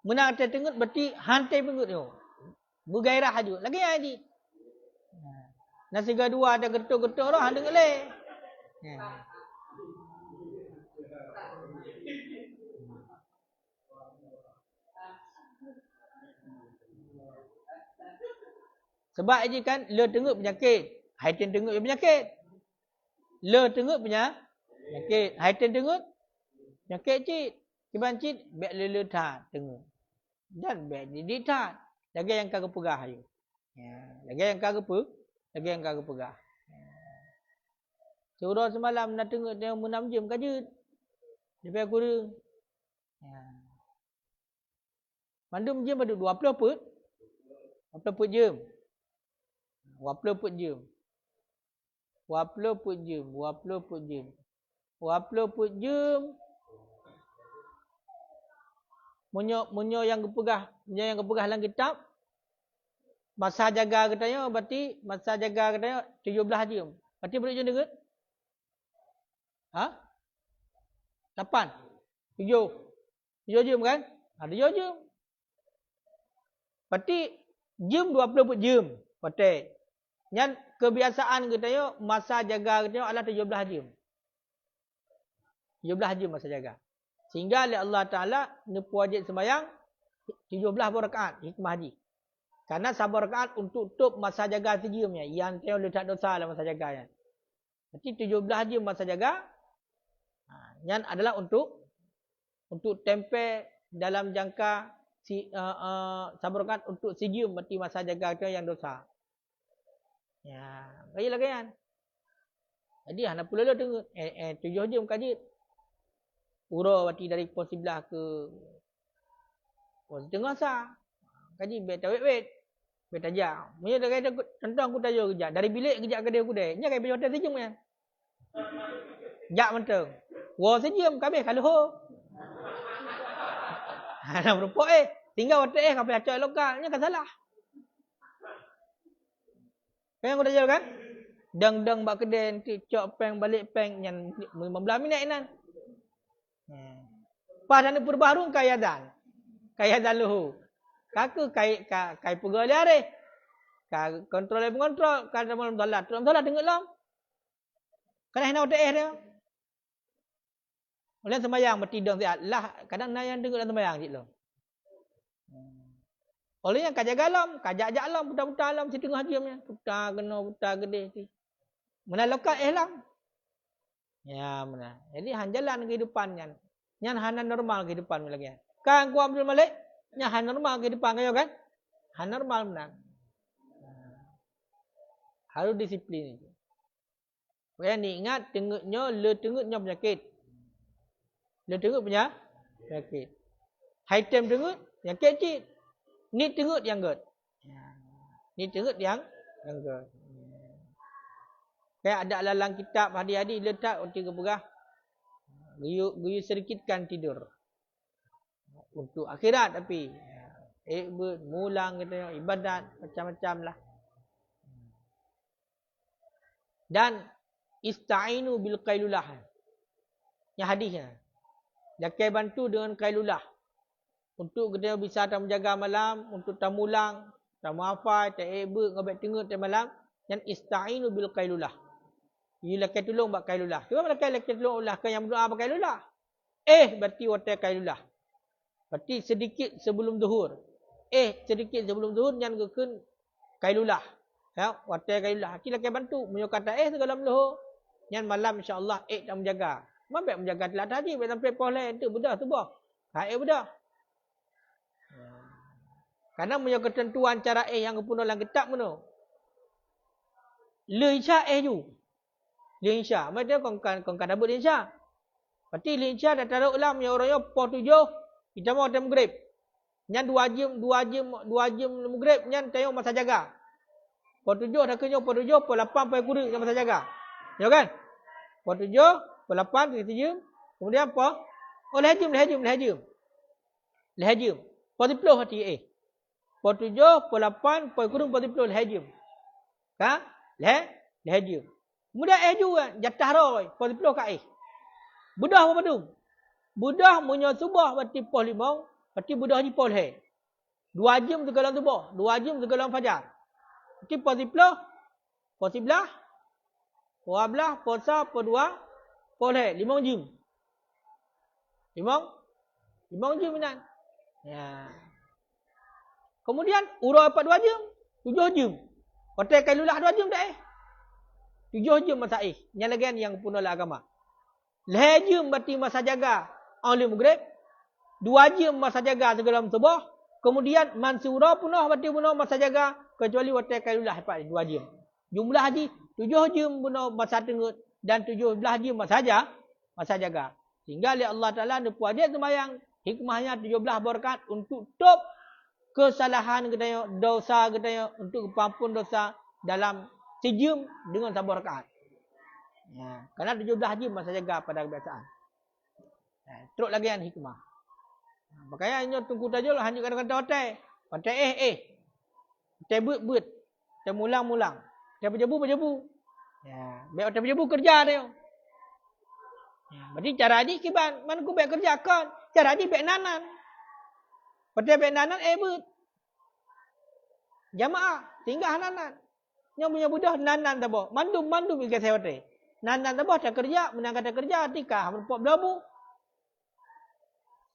Mun ada tengok berarti hantai pengut tu. Bergairah ju. Lagi aja. Nasi gadua ada getuk-getuk lah, dengar leh. Sebab je kan le tengok penyakit. Haitin tengok penyakit. Le tengok penyakit. Haitin tengok penyakit cik. Kiban cik bek le tha tengok. Dan bek di tha. Lagi yang kagak pegah je. Ya, lagi yang kagak pegah. Surah semalam nak tengok dia menam jam kajut. Dia aku reng. Ya. Mandum jam ada 20 put. 20 put jam. 20 put jam. 20 put jam. 20 put jam. 20 put jam. Munyo yang kepegah dalam kitab. Masa jaga katanya berarti 17 jam. Berarti berapa jam dengar? 8. 7 jam kan? Ada 7 jam. Berarti jam 20 put jam. Berarti yang kebiasaan katanya masa jaga katanya adalah 17 jam. 17 jam masa jaga. Sehingga oleh Allah Ta'ala nepu wajib sembahyang 17 rakaat hikmah haji. Karena sabar rakaat untuk tutup masa jaga sejamnya. Yang dia letak dosa dalam masa jaganya. Berarti 17 jam masa jaga. Yang adalah untuk tempel dalam jangka sabar rakaat untuk sejam. Berarti masa jaga dia yang dosa. Ya, baiklah kan. Jadi anak pula lah tengok 7 jam kaji. Ura berarti dari pos sebelah ke pos tengah sah. Kaji bet wet. Bet tajam. Punya dah kata tentang aku tajuk kejap. Dari bilik kejap ke dia aku dah. Nya kai pergi hotel sejam kan. Jak menteng. Wah sejam kami kalau. Ana berpok tinggal hotel kau pergi acak lokal. Nya kan salah. Kan aku dah jalan kan? Dang bak kedai nanti cok peng balik peng yang 15 minit nan. Pada ni perbaharun kayadan. Kayadan luhu. Kaku kai pegawai hari. Kontrol pengontrol kada malam solat. Malam solat dengar lam. Kana hina hotel dia. Oleh sembahyang bertidang siat. Lah kadang nak yang dengar dalam sembahyang cik lo. Oleh yang kajaga lam, kajak lam, putar lam setengah jamnya. Putar gede tu. Mana lokal lam. Ya mana. Jadi han jalan kehidupannya. Nyan han normal kehidupan lagi. Kan ku Abdul Malik, nya han normal kehidupan kayo kan? Han normal benar. Harus disiplin. Kaya ni ingat tengoknya penyakit. Le tengok penyakit. High time tengok penyakit cik. Ni tengok yang good. Ni tengok yang good. Kayak ada dalam kitab hadi-hadi letak untuk kepegah. Guyu sedikitkan tidur. Untuk akhirat tapi mulang kita ibadat macam-macam lah. Dan ista'inu bil qailulah. Yang hadisnya. Jakai bantu dengan qailulah. Untuk kita bisa tak menjaga malam, untuk tak mulang, tak hafal, tak ngabek tengok tak malam, yang ista'inu bil qailulah. You lakai tolong buat qailulah. Cuba lakai tolong ulah kan yang berdoa pakai qailulah. Berarti watai qailulah. Berarti sedikit sebelum zuhur. Sedikit sebelum zuhur yang kekun qailulah. Ya, watai qailulah. Hati lakai bantu menyo kata segalam zuhur. Yang malam insya-Allah tak menjaga. Mabek menjaga telat haji sampai poleh tu bedah subuh. Bedah. Karena punya ketentuan cara yang kepunuh dalam kitab mana. Le isya ju. Le isya. Macam kong kan dabut isya. Berarti le isya dah taruh ulam yang orangnya pukul 7 kita mau time maghrib. Nyan 2 jam maghrib nyan tayong masa jaga. Pukul 7 dah kerja pukul 7 pukul 8 pukul kurang masa jaga. Ya kan? Pukul 7 pukul 8 3 jam. Kemudian apa? Lehajim. Pukul 10 hati Pukul 7, pukul 8, pukul kurung, pukul 10, lehajim. Kan? Lehajim. Kemudian juga, jatah roy, pukul 10 kat Budah apa tu? Budah punya subuh, berarti pukul 5, berarti budah ni pukul 2 jam segalang subuh, 2 jam segalang fajar. Berarti pukul 10, pukul 11, pukul 12, pukul 1, pukul 2, pukul 5 jam. 5 jam minan. Ya. Kemudian urut 2 jam, 7 jam. Hotel Kailulah 2 jam dah 7 jam masa nyalagan yang punah agama. 2 jam berarti masa jaga oleh maghrib. 2 jam masa jaga sebelum subuh. Kemudian mansura punah berarti punah masa jaga kecuali hotel Kailulah 2 jam. Jumlah haji 7 jam punah masa tengah dan 17 jam masa jaga. Sehingga oleh Allah Taala depu dia sembahyang hikmahnya 17 berkat untuk tutup kesalahan kita dosa kita untuk ampun dosa dalam sejam dengan sabar rakaat. Ya, kerana 17 jam masa jaga pada kebiasaan. Teruk lagi yang hikmah. Makanya hanya tunggu tajul hanya kata hotel. Hotel hotel but. Hotel mulang. Hotel berjebu. Ya, baik hotel berjebu kerja dia. Ya, berarti cara ni kiban mana ku baik kerja kan. Cara ni baik nanan. Hotel baik nanan but. Jamaah singgah nanan. Yang punya budak nanan tak apa. Mandum ikan saya hotel. Nanan tak apa tak kerja, menang kata kerja tika hamur pok belabu.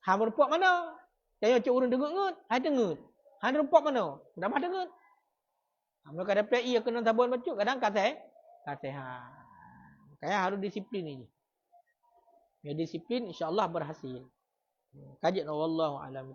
Hamur pok mana? Saya cak urun dengut, hai dengut. Hamur pok mana? Berapa dengut? Hamur kata PI kena sabun bacuk kadang kata ha. Makanya harus disiplin ini. Ya disiplin insya-Allah berhasil. Kajian wallahu a'lam.